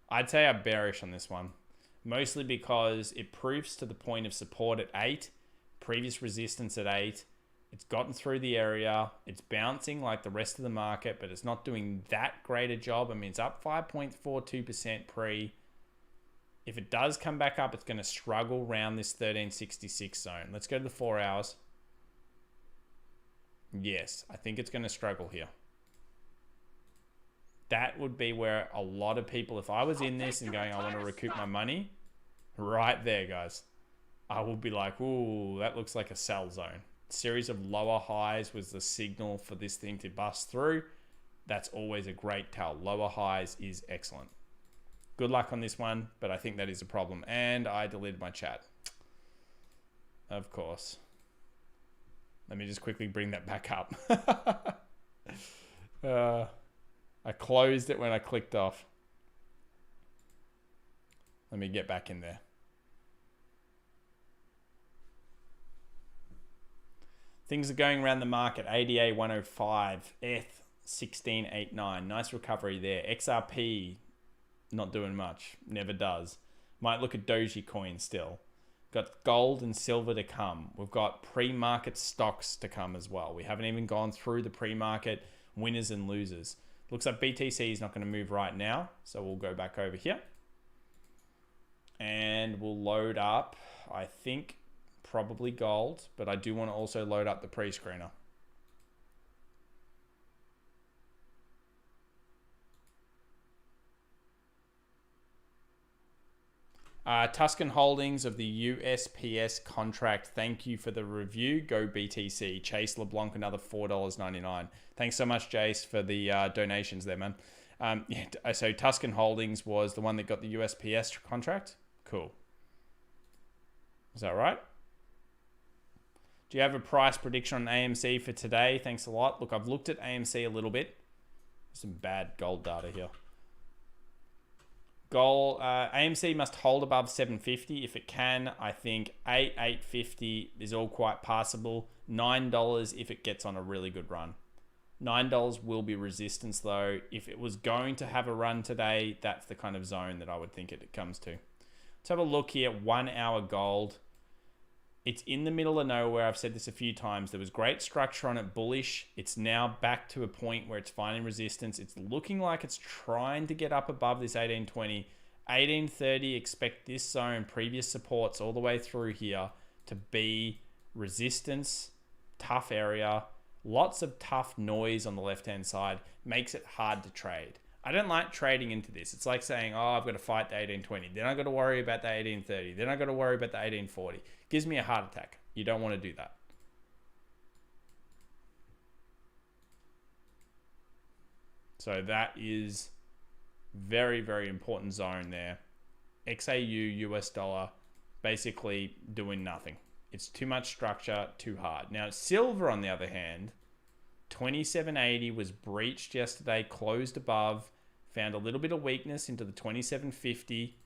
I'd say I'm bearish on this one, mostly because it proofs to the point of support at 8, previous resistance at 8. It's gotten through the area. It's bouncing like the rest of the market, but it's not doing that great a job. I mean, it's up 5.42% pre. If it does come back up, it's going to struggle around this 1366 zone. Let's go to the 4 hours. Yes, I think it's going to struggle here. That would be where a lot of people, if I was in this and going, I want to recoup my money, right there, guys, I will be like, ooh, that looks like a sell zone. Series of lower highs was the signal for this thing to bust through. That's always a great tell. Lower highs is excellent. Good luck on this one, but I think that is a problem. And I deleted my chat. Of course. Let me just quickly bring that back up. I closed it when I clicked off. Let me get back in there. Things are going around the market. ADA 105, ETH 1689. Nice recovery there. XRP not doing much. Never does. Might look at Dogecoin still. Got gold and silver to come. We've got pre-market stocks to come as well. We haven't even gone through the pre-market winners and losers. Looks like BTC is not going to move right now. So we'll go back over here. And we'll load up, I think, probably gold. But I do want to also load up the pre-screener. Tuscan Holdings of the USPS contract. Thank you for the review. Go BTC. Chase LeBlanc, another $4.99. Thanks so much, Jace, for the donations there, man. So Tuscan Holdings was the one that got the USPS contract. Cool. Is that right? Do you have a price prediction on AMC for today? Thanks a lot. Look, I've looked at AMC a little bit. Some bad gold data here. Goal, AMC must hold above 750 if it can. I think 850 is all quite passable. $9 if it gets on a really good run. $9 will be resistance though. If it was going to have a run today, that's the kind of zone that I would think it comes to. Let's have a look here. 1 hour gold. It's in the middle of nowhere. I've said this a few times. There was great structure on it, bullish. It's now back to a point where it's finding resistance. It's looking like it's trying to get up above this 1820. 1830, expect this zone, previous supports all the way through here to be resistance, tough area. Lots of tough noise on the left-hand side. Makes it hard to trade. I don't like trading into this. It's like saying, oh, I've got to fight the 1820. Then I've got to worry about the 1830. Then I've got to worry about the 1840. Gives me a heart attack. You don't want to do that. So that is very, very important zone there. XAU, US dollar, basically doing nothing. It's too much structure, too hard. Now, silver, on the other hand, 2780 was breached yesterday, closed above, found a little bit of weakness into the 2750.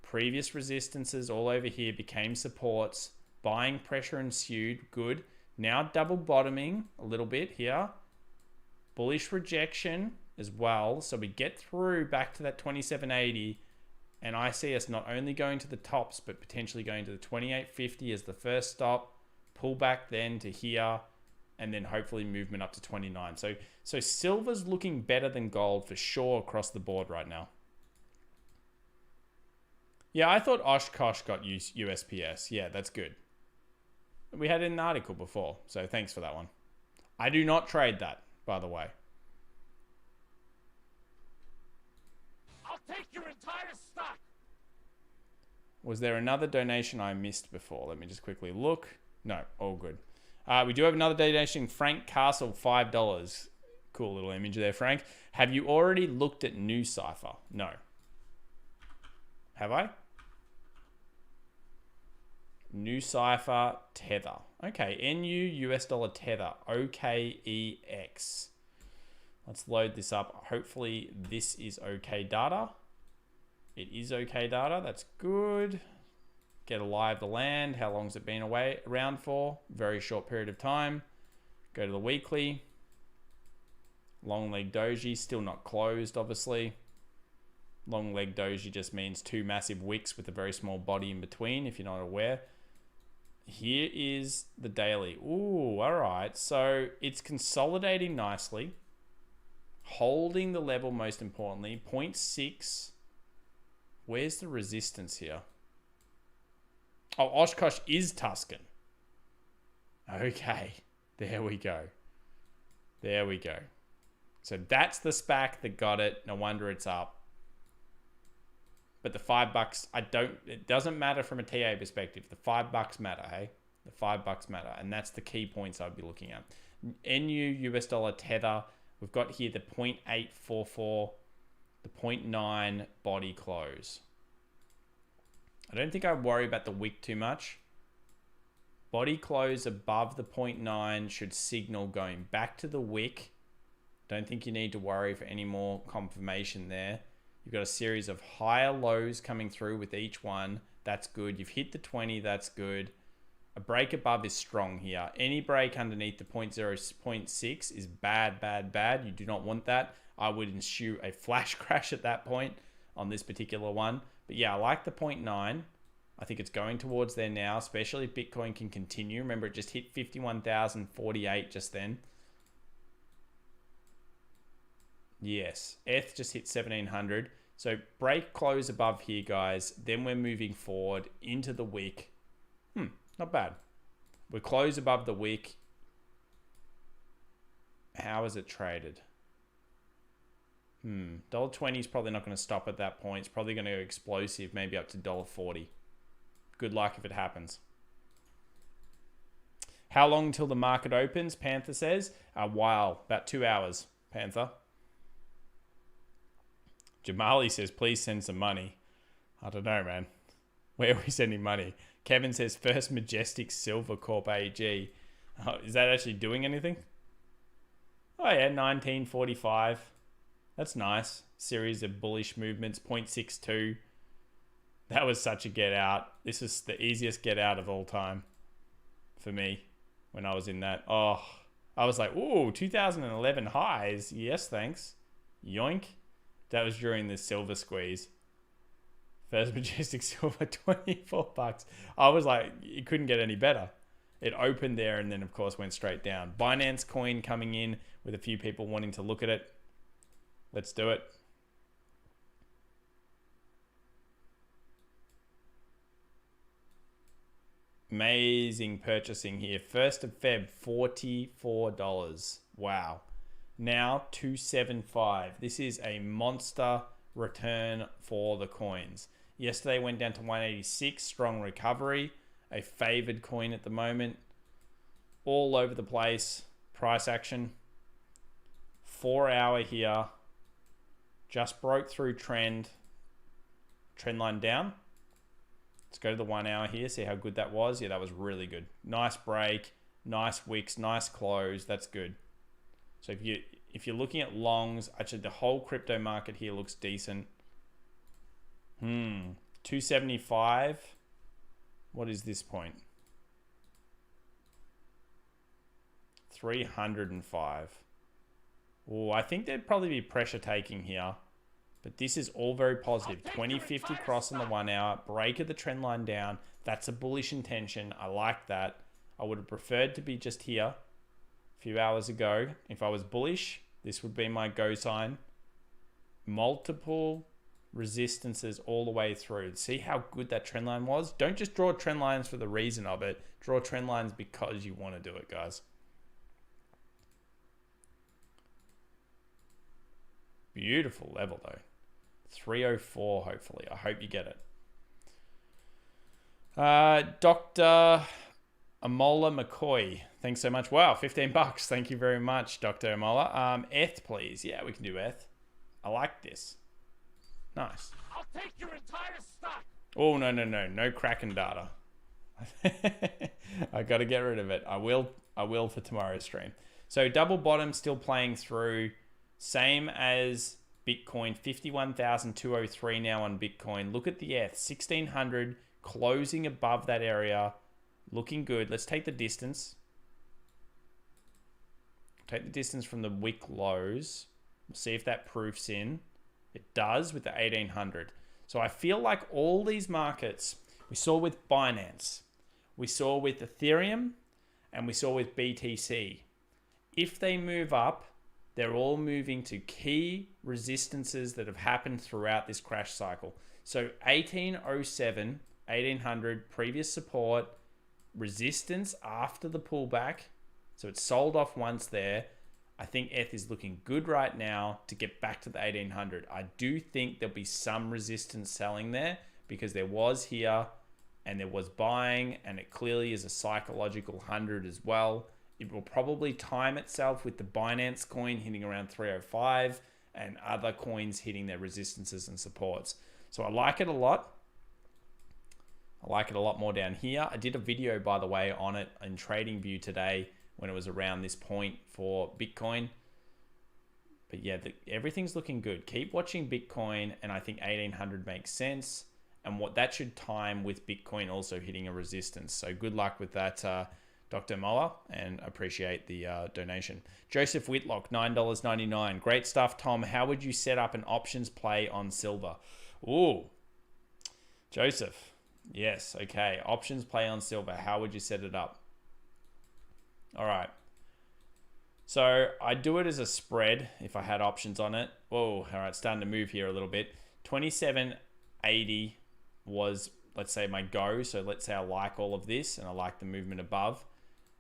Previous resistances all over here became supports. Buying pressure ensued. Good. Now double bottoming a little bit here. Bullish rejection as well. So we get through back to that 2780. And I see us not only going to the tops, but potentially going to the 2850 as the first stop. Pull back then to here. And then hopefully movement up to 29. So silver's looking better than gold for sure across the board right now. Yeah, I thought Oshkosh got USPS. Yeah, that's good. We had an article before, so thanks for that one. I do not trade that, by the way. I'll take your entire stock. Was there another donation I missed before? Let me just quickly look. No, all good. We do have another donation. Frank Castle, $5. Cool little image there, Frank. Have you already looked at New Cipher? No. Have I? New Cipher Tether. Okay, NU US dollar Tether. OKEX. Let's load this up. Hopefully this is okay data. It is okay data. That's good. Get a lie of the land. How long's it been around for? Very short period of time. Go to the weekly. Long leg doji, still not closed, obviously. Long leg doji just means two massive wicks with a very small body in between, if you're not aware. Here is the daily. Ooh, all right. So it's consolidating nicely. Holding the level, most importantly. 0.6. Where's the resistance here? Oh, Oshkosh is Tuscan. Okay. There we go. There we go. So that's the SPAC that got it. No wonder it's up. But the $5, it doesn't matter from a TA perspective. The $5 matter, hey? The $5 matter. And that's the key points I'd be looking at. NU US dollar Tether. We've got here the 0.844, the 0.9 body close. I don't think I worry about the wick too much. Body close above the 0.9 should signal going back to the wick. Don't think you need to worry for any more confirmation there. You've got a series of higher lows coming through with each one. That's good. You've hit the 20. That's good. A break above is strong here. Any break underneath the 0.6 is bad, bad, bad. You do not want that. I would ensue a flash crash at that point on this particular one. But yeah, I like the 0.9. I think it's going towards there now, especially if Bitcoin can continue. Remember, it just hit 51,048 just then. Yes, ETH just hit 1,700. So break close above here, guys. Then we're moving forward into the wick. Not bad. We close above the wick. How is it traded? $1.20 is probably not going to stop at that point. It's probably going to go explosive, maybe up to $1.40. Good luck if it happens. How long until the market opens? Panther says. A while, about 2 hours, Panther. Jamali says, please send some money. I don't know, man. Where are we sending money? Kevin says, First Majestic Silver Corp AG. Oh, is that actually doing anything? Oh yeah, 1945. That's nice. Series of bullish movements, 0.62. That was such a get out. This is the easiest get out of all time for me when I was in that. Oh, I was like, ooh, 2011 highs. Yes, thanks. Yoink. That was during the silver squeeze. First Majestic Silver, 24 bucks. I was like, it couldn't get any better. It opened there and then, of course, went straight down. Binance coin coming in with a few people wanting to look at it. Let's do it. Amazing purchasing here. 1st of Feb, $44. Wow. Now, $275. This is a monster return for the coins. Yesterday went down to 186. Strong recovery. A favored coin at the moment. All over the place. Price action. 4 hour here. Just broke through trend. Trend line down. Let's go to the 1 hour here. See how good that was. Yeah, that was really good. Nice break. Nice wicks. Nice close. That's good. So if you're looking at longs, actually the whole crypto market here looks decent. 275. What is this point? 305. Oh, I think there'd probably be pressure taking here. But this is all very positive. 2050 cross on the 1 hour. Break of the trend line down. That's a bullish intention. I like that. I would have preferred to be just here a few hours ago. If I was bullish, this would be my go sign. Multiple resistances all the way through. See how good that trend line was? Don't just draw trend lines for the reason of it. Draw trend lines because you want to do it, guys. Beautiful level though. 304 hopefully. I hope you get it. Dr. Amola McCoy. Thanks so much. Wow, 15 bucks. Thank you very much, Dr. Amola. ETH, please. Yeah, we can do ETH. I like this. Nice. I'll take your entire stock. Oh, no. No Kraken data. I got to get rid of it. I will for tomorrow's stream. So double bottom still playing through. Same as Bitcoin, 51,203 now on Bitcoin. Look at the ETH, 1,600, closing above that area. Looking good. Let's take the distance. Take the distance from the wick lows. We'll see if that proofs in. It does with the 1,800. So I feel like all these markets, we saw with Binance, we saw with Ethereum, and we saw with BTC. If they move up, they're all moving to key resistances that have happened throughout this crash cycle. So 1807, 1800, previous support, resistance after the pullback. So it's sold off once there. I think ETH is looking good right now to get back to the 1800. I do think there'll be some resistance selling there because there was here and there was buying, and it clearly is a psychological 100 as well. It will probably time itself with the Binance coin hitting around 305 and other coins hitting their resistances and supports. So I like it a lot. I like it a lot more down here. I did a video, by the way, on it in TradingView today when it was around this point for Bitcoin. But yeah, everything's looking good. Keep watching Bitcoin, and I think 1800 makes sense. And what that should time with Bitcoin also hitting a resistance. So good luck with that, Dr. Moller, and appreciate the donation. Joseph Whitlock, $9.99. Great stuff, Tom. How would you set up an options play on silver? Ooh, Joseph. Yes, okay. Options play on silver. How would you set it up? All right. So I do it as a spread if I had options on it. Whoa, all right, starting to move here a little bit. 27.80 was, let's say, my go. So let's say I like all of this and I like the movement above.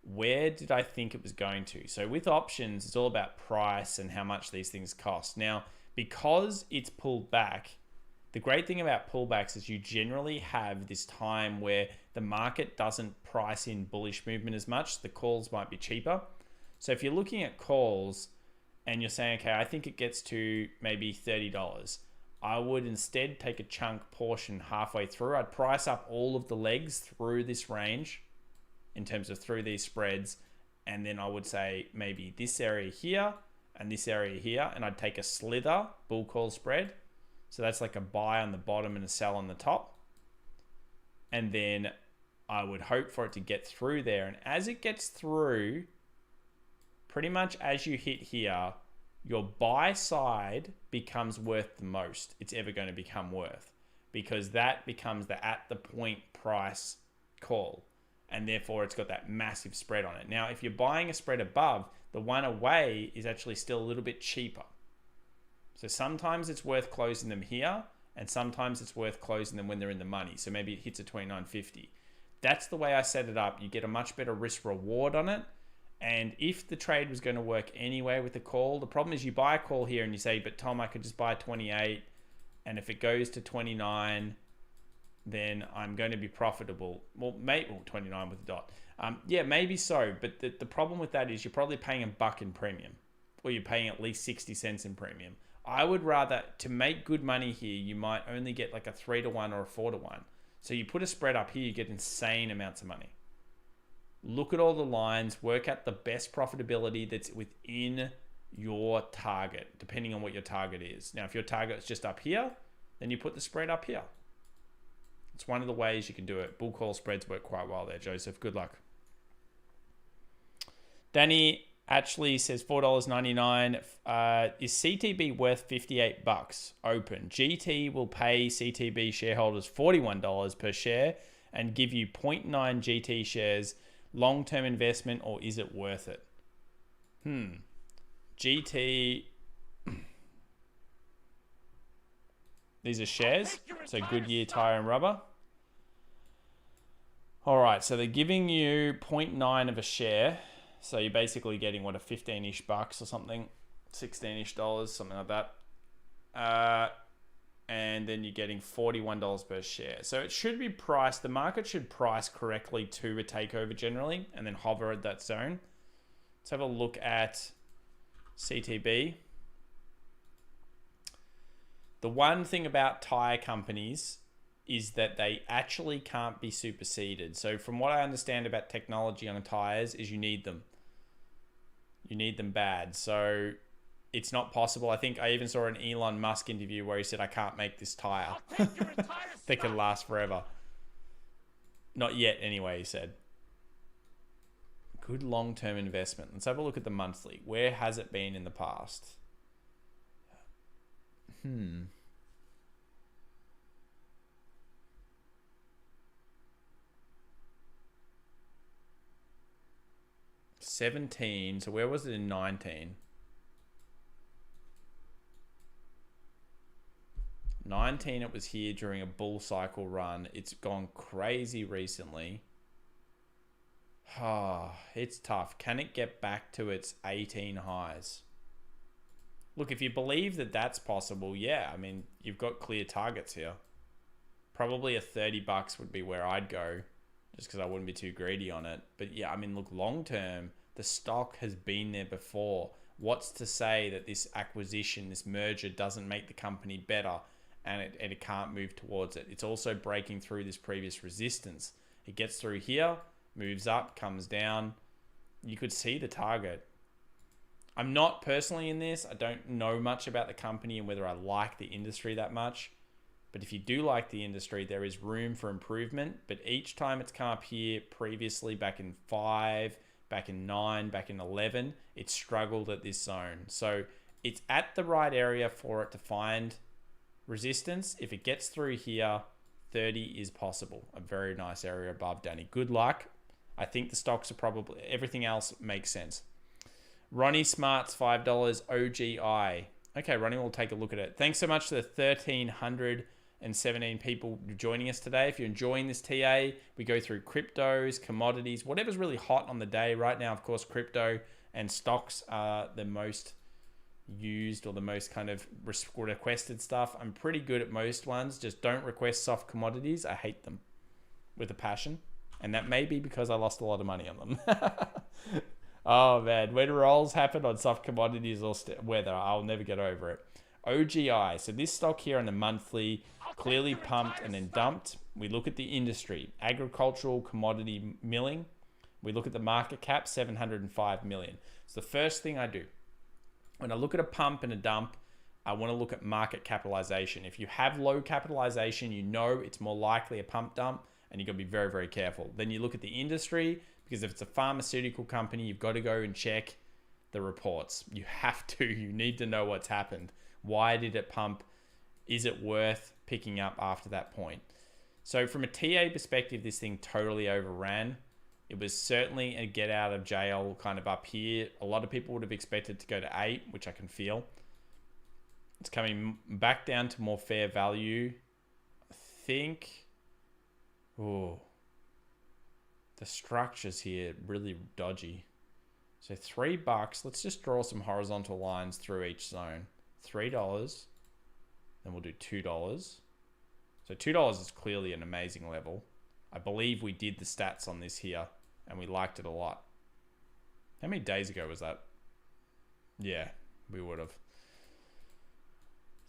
Where did I think it was going to? So with options, it's all about price and how much these things cost. Now, because it's pulled back, the great thing about pullbacks is you generally have this time where the market doesn't price in bullish movement as much. The calls might be cheaper. So if you're looking at calls and you're saying, okay, I think it gets to maybe $30, I would instead take a chunk portion halfway through. I'd price up all of the legs through this range in terms of through these spreads. And then I would say maybe this area here and this area here, and I'd take a slither bull call spread. So that's like a buy on the bottom and a sell on the top. And then I would hope for it to get through there. And as it gets through, pretty much as you hit here, your buy side becomes worth the most it's ever going to become worth, because that becomes the at the point price call, and therefore it's got that massive spread on it. Now, if you're buying a spread above, the one away is actually still a little bit cheaper. So sometimes it's worth closing them here, and sometimes it's worth closing them when they're in the money. So maybe it hits a 29.50. That's the way I set it up. You get a much better risk reward on it. And if the trade was going to work anyway with the call, the problem is you buy a call here and you say, but Tom, I could just buy 28. And if it goes to 29, then I'm going to be profitable. Well, maybe 29 with a dot. Yeah, maybe so. But the problem with that is you're probably paying $1 in premium, or you're paying at least 60 cents in premium. I would rather, to make good money here, you might only get like a 3-to-1 or a 4-to-1. So you put a spread up here, you get insane amounts of money. Look at all the lines, work out the best profitability that's within your target, depending on what your target is. Now, if your target is just up here, then you put the spread up here. It's one of the ways you can do it. Bull call spreads work quite well there, Joseph. Good luck. Danny actually says $4.99. Is CTB worth $58 open? GT will pay CTB shareholders $41 per share and give you 0.9 GT shares. Long-term investment, or is it worth it? GT. These are shares. So Goodyear Tire and Rubber. All right, so they're giving you 0.9 of a share. So you're basically getting, what, a 15-ish bucks or something, $16-ish, something like that. And then you're getting $41 per share. So it should be priced, the market should price correctly to a takeover generally, and then hover at that zone. Let's have a look at CTB. The one thing about tire companies is that they actually can't be superseded. So from what I understand about technology on tires is you need them. You need them bad. So it's not possible. I think I even saw an Elon Musk interview where he said, I can't make this tire. They can last forever. Not yet anyway, he said. Good long-term investment. Let's have a look at the monthly. Where has it been in the past? 17. So where was it in 19? 19, it was here during a bull cycle run. It's gone crazy recently. It's tough. Can it get back to its 18 highs? Look, if you believe that that's possible, yeah. I mean, you've got clear targets here. Probably a $30 would be where I'd go, just because I wouldn't be too greedy on it. But yeah, I mean, look, long term, the stock has been there before. What's to say that this acquisition, this merger, doesn't make the company better and it can't move towards it? It's also breaking through this previous resistance. It gets through here, moves up, comes down. You could see the target. I'm not personally in this. I don't know much about the company and whether I like the industry that much. But if you do like the industry, there is room for improvement. But each time it's come up here previously, back in 5, back in 9, back in 11, it struggled at this zone. So it's at the right area for it to find resistance. If it gets through here, 30 is possible. A very nice area above, Danny. Good luck. I think the stocks are probably, everything else makes sense. Ronnie Smart's $5 OGI. Okay, Ronnie, we'll take a look at it. Thanks so much to the 1,317 people joining us today. If you're enjoying this TA, we go through cryptos, commodities, whatever's really hot on the day. Right now, of course, crypto and stocks are the most used or the most kind of requested stuff. I'm pretty good at most ones. Just don't request soft commodities. I hate them with a passion. And that may be because I lost a lot of money on them. Oh man, when rolls happen on soft commodities or weather, I'll never get over it. OGI, so this stock here on the monthly, clearly pumped and then dumped. We look at the industry, agricultural commodity milling. We look at the market cap, 705 million. So the first thing I do, when I look at a pump and a dump, I want to look at market capitalization. If you have low capitalization, you know it's more likely a pump dump, and you've got to be very, very careful. Then you look at the industry, because if it's a pharmaceutical company, you've got to go and check the reports. You have to. You need to know what's happened. Why did it pump? Is it worth picking up after that point? So from a TA perspective, this thing totally overran. It was certainly a get out of jail kind of up here. A lot of people would have expected to go to 8, which I can feel. It's coming back down to more fair value. I think, the structures here really dodgy. So $3, let's just draw some horizontal lines through each zone. $3, then we'll do $2. So $2 is clearly an amazing level. I believe we did the stats on this here and we liked it a lot. How many days ago was that? Yeah, we would have.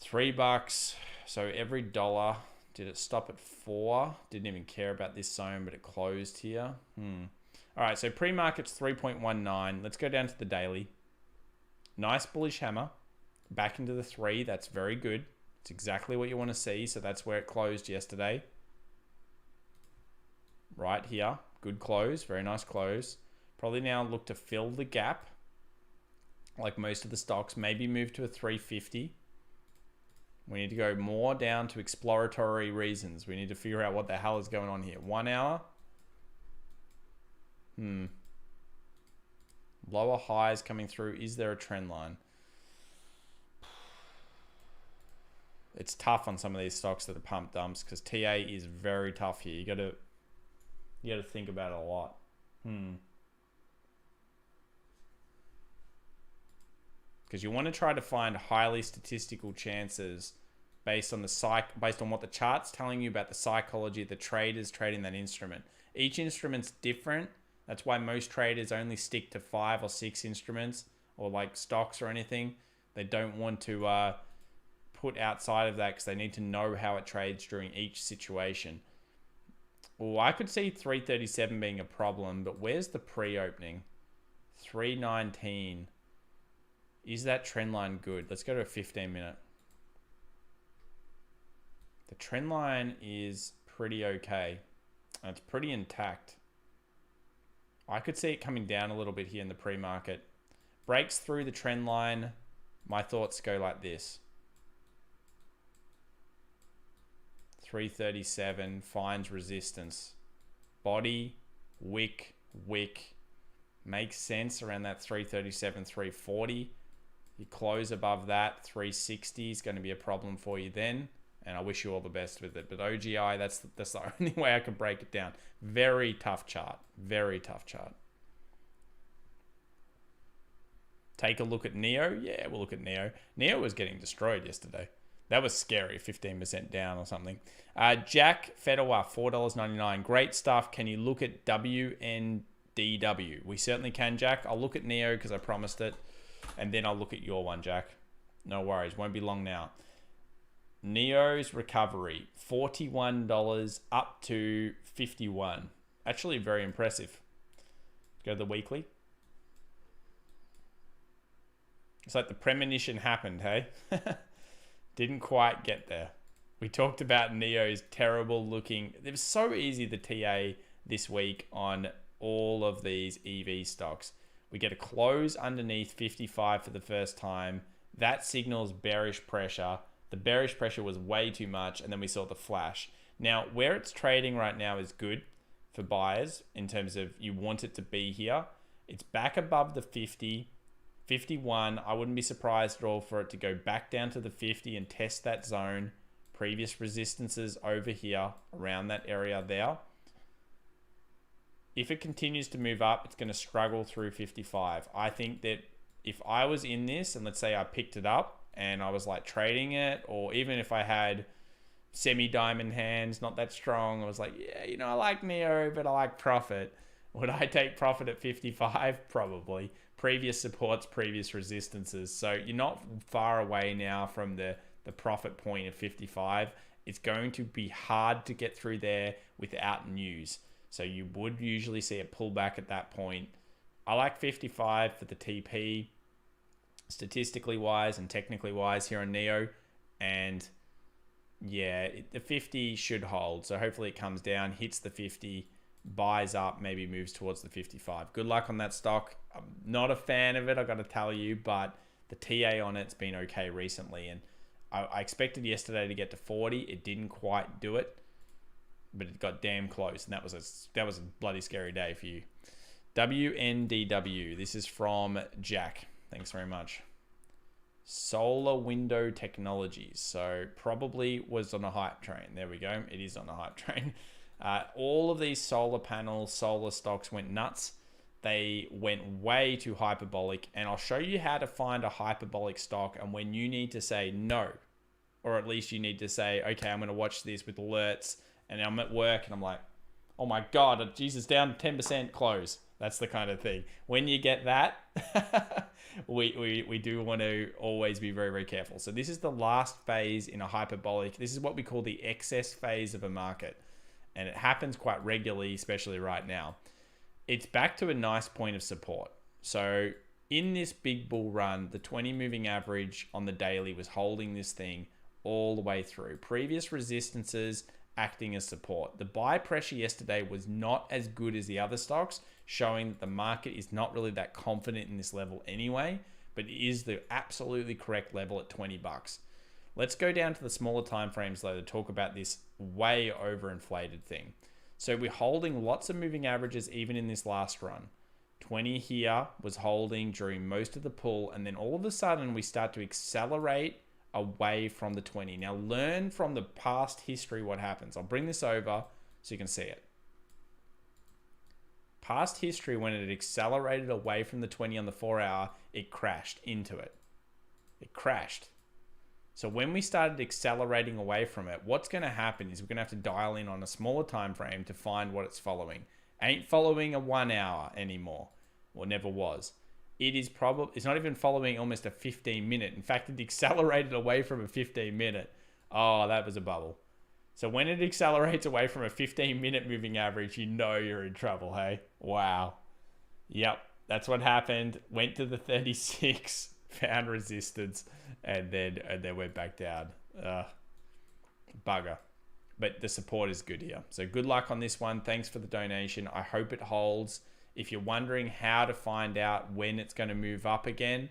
$3. So every dollar, did it stop at 4? Didn't even care about this zone, but it closed here. All right, so pre-market's 3.19. Let's go down to the daily. Nice bullish hammer. Back into the 3. That's very good. It's exactly what you want to see. So that's where it closed yesterday. Right here. Good close. Very nice close. Probably now look to fill the gap. Like most of the stocks. Maybe move to a 350. We need to go more down to exploratory reasons. We need to figure out what the hell is going on here. 1 hour. Lower highs coming through. Is there a trend line? It's tough on some of these stocks that are pump dumps because TA is very tough here. You got to think about it a lot. Because you want to try to find highly statistical chances based on what the chart's telling you about the psychology of the traders trading that instrument. Each instrument's different. That's why most traders only stick to 5 or 6 instruments or like stocks or anything. They don't want to put outside of that because they need to know how it trades during each situation. Well, I could see 337 being a problem, but where's the pre-opening? 319. Is that trend line good? Let's go to a 15-minute. The trend line is pretty okay. And it's pretty intact. I could see it coming down a little bit here in the pre-market. Breaks through the trend line. My thoughts go like this. 337 finds resistance. Body, wick. Makes sense around that 337, 340. You close above that, 360 is going to be a problem for you then. And I wish you all the best with it. But OGI, that's the only way I can break it down. Very tough chart. Very tough chart. Take a look at NEO. Yeah, we'll look at NEO. NEO was getting destroyed yesterday. That was scary, 15% down or something. Jack Fedorwa, $4.99. Great stuff. Can you look at WNDW? We certainly can, Jack. I'll look at NEO because I promised it. And then I'll look at your one, Jack. No worries. Won't be long now. NEO's recovery, $41 up to $51. Actually very impressive. Go to the weekly. It's like the premonition happened, hey? Didn't quite get there. We talked about NEO's terrible looking. It was so easy, the TA this week on all of these EV stocks. We get a close underneath 55 for the first time. That signals bearish pressure. The bearish pressure was way too much, and then we saw the flash. Now, where it's trading right now is good for buyers in terms of you want it to be here. It's back above the 50, 51. I wouldn't be surprised at all for it to go back down to the 50 and test that zone. Previous resistances over here, around that area there. If it continues to move up, it's going to struggle through 55. I think that if I was in this, and let's say I picked it up, and I was like trading it, or even if I had semi-diamond hands, not that strong, I was like, yeah, I like NEO, but I like profit. Would I take profit at 55? Probably. Previous supports, previous resistances. So you're not far away now from the profit point of 55. It's going to be hard to get through there without news. So you would usually see a pullback at that point. I like 55 for the TP. Statistically wise and technically wise here on NEO, and yeah, the 50 should hold. So hopefully it comes down, hits the 50, buys up, maybe moves towards the 55. Good luck on that stock. I'm not a fan of it, I got to tell you, but the TA on it's been okay recently. And I expected yesterday to get to 40. It didn't quite do it, but it got damn close. And that was a bloody scary day for you. WNDW. This is from Jack. Thanks very much. Solar Window Technologies. So probably was on a hype train. There we go. It is on a hype train. All of these solar panels, solar stocks went nuts. They went way too hyperbolic. And I'll show you how to find a hyperbolic stock and when you need to say no. Or at least you need to say, okay, I'm going to watch this with alerts. And I'm at work and I'm like, oh my God, Jesus, down 10%, close. That's the kind of thing. When you get that, we do want to always be very, very careful. So this is the last phase in a hyperbolic. This is what we call the excess phase of a market. And it happens quite regularly, especially right now. It's back to a nice point of support. So in this big bull run, the 20 moving average on the daily was holding this thing all the way through. Previous resistances acting as support. The buy pressure yesterday was not as good as the other stocks, showing that the market is not really that confident in this level anyway, but it is the absolutely correct level at 20 bucks. Let's go down to the smaller time frames though to talk about this way overinflated thing. So we're holding lots of moving averages even in this last run. 20 here was holding during most of the pull, and then all of a sudden we start to accelerate away from the 20. Now learn from the past history what happens. I'll bring this over so you can see it. Past history, when it accelerated away from the 20 on the 4 hour, it crashed into it. It crashed. So when we started accelerating away from it, what's going to happen is we're going to have to dial in on a smaller time frame to find what it's following. Ain't following a 1 hour anymore, or never was. It's not even following almost a 15-minute. In fact, it accelerated away from a 15-minute. Oh, that was a bubble. So when it accelerates away from a 15-minute moving average, you know you're in trouble, hey? Wow. Yep, that's what happened. Went to the 36, found resistance, and then went back down. Bugger. But the support is good here. So good luck on this one. Thanks for the donation. I hope it holds. If you're wondering how to find out when it's going to move up again,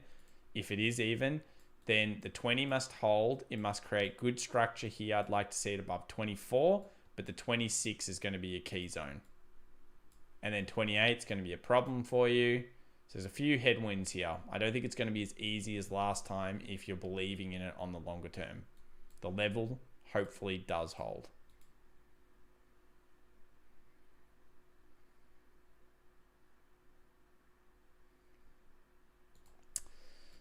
if it is even, then the 20 must hold. It must create good structure here. I'd like to see it above 24, but the 26 is going to be a key zone. And then 28 is going to be a problem for you. So there's a few headwinds here. I don't think it's going to be as easy as last time if you're believing in it on the longer term. The level hopefully does hold.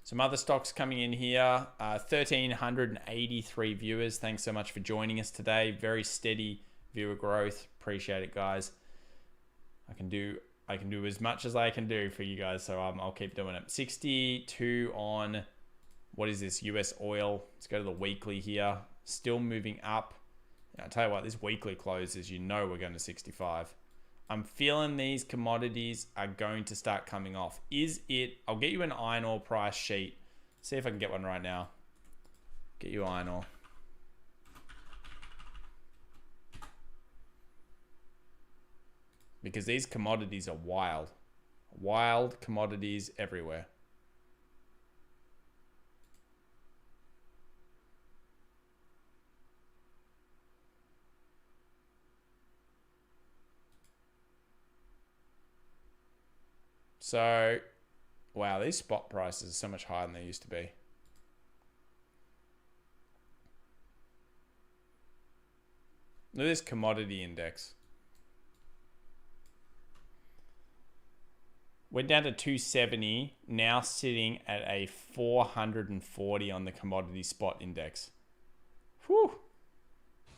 Some other stocks coming in here, 1,383 viewers. Thanks so much for joining us today. Very steady viewer growth. Appreciate it, guys. I can do as much as I can do for you guys, so I'll keep doing it. 62 on, what is this, US oil. Let's go to the weekly here. Still moving up. I'll tell you what, this weekly closes, you know we're going to 65. I'm feeling these commodities are going to start coming off. I'll get you an iron ore price sheet. See if I can get one right now. Get you iron ore. Because these commodities are wild. Wild commodities everywhere. So, wow, these spot prices are so much higher than they used to be. Look at this commodity index. Went down to 270, now sitting at a 440 on the commodity spot index. Whew.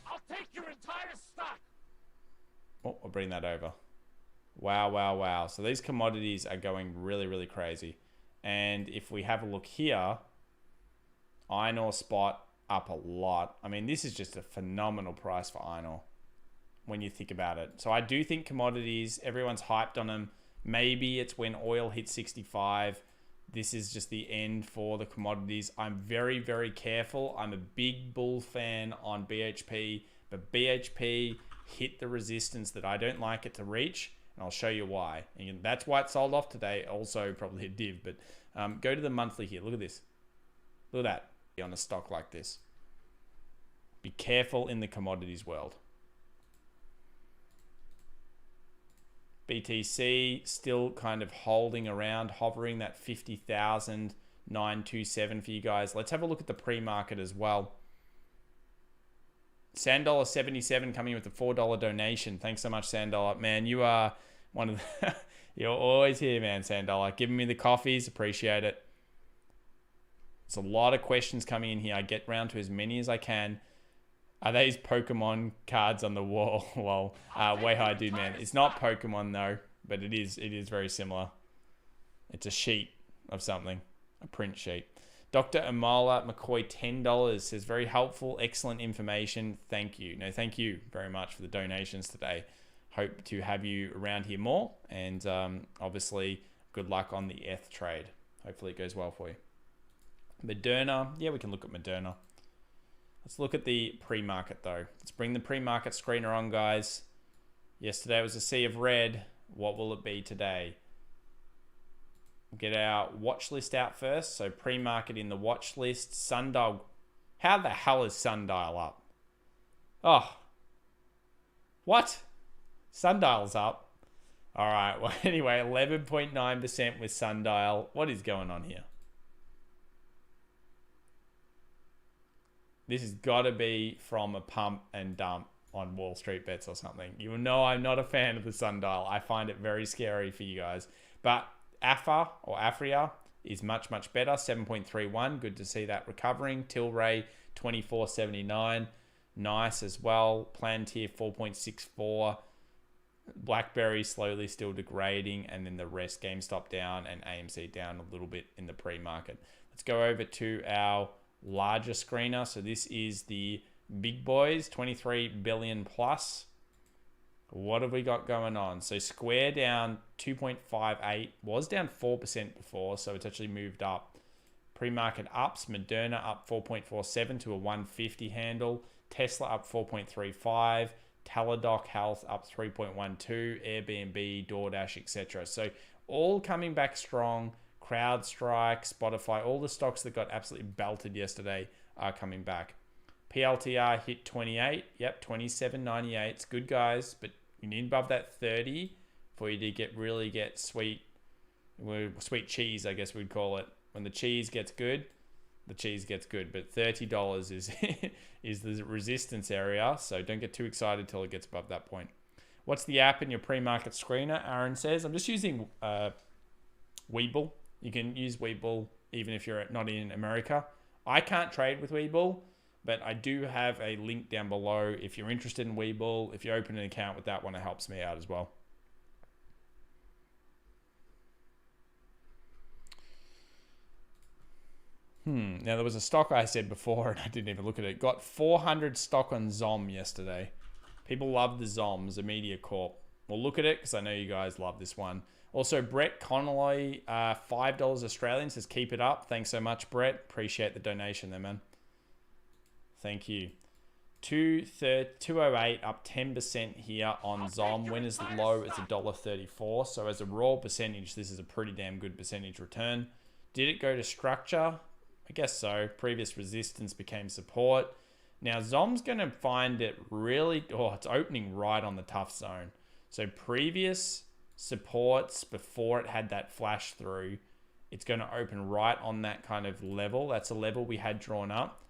I'll take your entire stock. Oh, I'll bring that over. Wow, wow, wow. So these commodities are going really, really crazy. And if we have a look here, iron ore spot up a lot. I mean, this is just a phenomenal price for iron ore when you think about it. So I do think commodities, everyone's hyped on them. Maybe it's when oil hits 65. This is just the end for the commodities. I'm very, very careful. I'm a big bull fan on BHP, but BHP hit the resistance that I don't like it to reach. and I'll show you why. And that's why it sold off today. Also probably a div, but go to the monthly here. Look at this. Look at that on a stock like this. Be careful in the commodities world. BTC still kind of holding around, hovering that 50,927 for you guys. Let's have a look at the pre-market as well. Sandollar77 coming with a $4 donation. Thanks so much, Sandollar. Man, you are one of the... You're always here, man, Sandollar. Giving me the coffees. Appreciate it. There's a lot of questions coming in here. I get round to as many as I can. Are these Pokemon cards on the wall? Well, way high, dude, man. It's not Pokemon, though, but it is very similar. It's a sheet of something, a print sheet. Dr. Amala McCoy, $10, says, very helpful, excellent information. Thank you. No, thank you very much for the donations today. Hope to have you around here more. And obviously, good luck on the ETH trade. Hopefully it goes well for you. Moderna. Yeah, we can look at Moderna. Let's look at the pre-market, though. Let's bring the pre-market screener on, guys. Yesterday was a sea of red. What will it be today? Get our watch list out first. So pre-market in the watch list. Sundial. How the hell is Sundial up? Oh. What? Sundial's up. All right. Well, anyway, 11.9% with Sundial. What is going on here? This has got to be from a pump and dump on Wall Street Bets or something. You will know I'm not a fan of the Sundial. I find it very scary for you guys. But AFA or Afria is much, much better. 7.31. Good to see that recovering. Tilray, 24.79. Nice as well. Plantier, 4.64. BlackBerry slowly still degrading. And then the rest, GameStop down and AMC down a little bit in the pre-market. Let's go over to our larger screener. So this is the big boys, 23 billion plus. What have we got going on? So Square down 2.58, was down 4% before, so it's actually moved up. Pre-market ups, Moderna up 4.47 to a 150 handle, Tesla up 4.35, Teladoc Health up 3.12, Airbnb, DoorDash, etc. So all coming back strong. CrowdStrike, Spotify, all the stocks that got absolutely belted yesterday are coming back. PLTR hit 28. Yep, 27.98. It's good, guys, but you need above that 30 for you to really get sweet cheese, I guess we'd call it. When the cheese gets good, the cheese gets good. But $30 is is the resistance area, so don't get too excited till it gets above that point. What's the app in your pre-market screener? Aaron says, I'm just using Webull. You can use Webull even if you're not in America. I can't trade with Webull, but I do have a link down below. If you're interested in Webull, if you open an account with that one, it helps me out as well. Now, there was a stock I said before, and I didn't even look at it. Got 400 stock on Zom yesterday. People love the Zoms, a Media Corp. We'll look at it because I know you guys love this one. Also, Brett Connolly, $5 Australian, says keep it up. Thanks so much, Brett. Appreciate the donation there, man. Thank you. 208 up 10% here on Zom. When is low? It's $1.34. So as a raw percentage, this is a pretty damn good percentage return. Did it go to structure? I guess so. Previous resistance became support. Now, Zom's going to find it really... Oh, it's opening right on the tough zone. So previous supports before it had that flash through, it's going to open right on that kind of level. That's a level we had drawn up.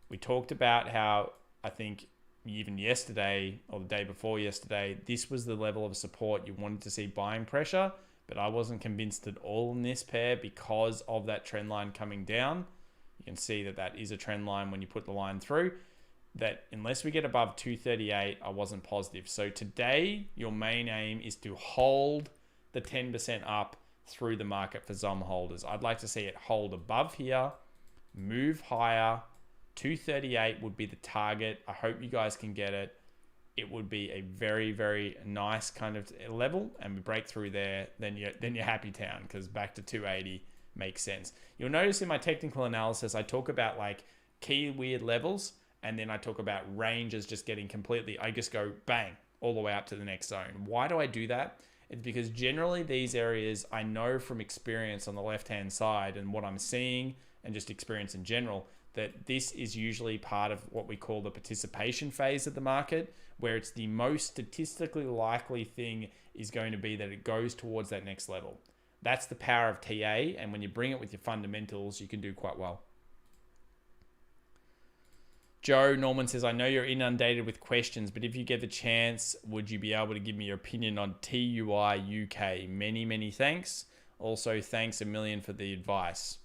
We talked about how, I think even yesterday or the day before yesterday, this was the level of support you wanted to see buying pressure, but I wasn't convinced at all in this pair because of that trend line coming down. You can see that that is a trend line when you put the line through. That unless we get above 238, I wasn't positive. So today, your main aim is to hold the 10% up through the market for Zom holders. I'd like to see it hold above here, move higher. 238 would be the target. I hope you guys can get it. It would be a very, very nice kind of level, and we break through there, then you're happy town, because back to 280 makes sense. You'll notice in my technical analysis, I talk about like key weird levels, and then I talk about ranges just getting completely, I just go bang all the way up to the next zone. Why do I do that? It's because generally these areas, I know from experience on the left-hand side and what I'm seeing and just experience in general, that this is usually part of what we call the participation phase of the market, where it's the most statistically likely thing is going to be that it goes towards that next level. That's the power of TA, and when you bring it with your fundamentals, you can do quite well. Joe Norman says, I know you're inundated with questions, but if you get the chance, would you be able to give me your opinion on TUI UK? Many, many thanks. Also, thanks a million for the advice.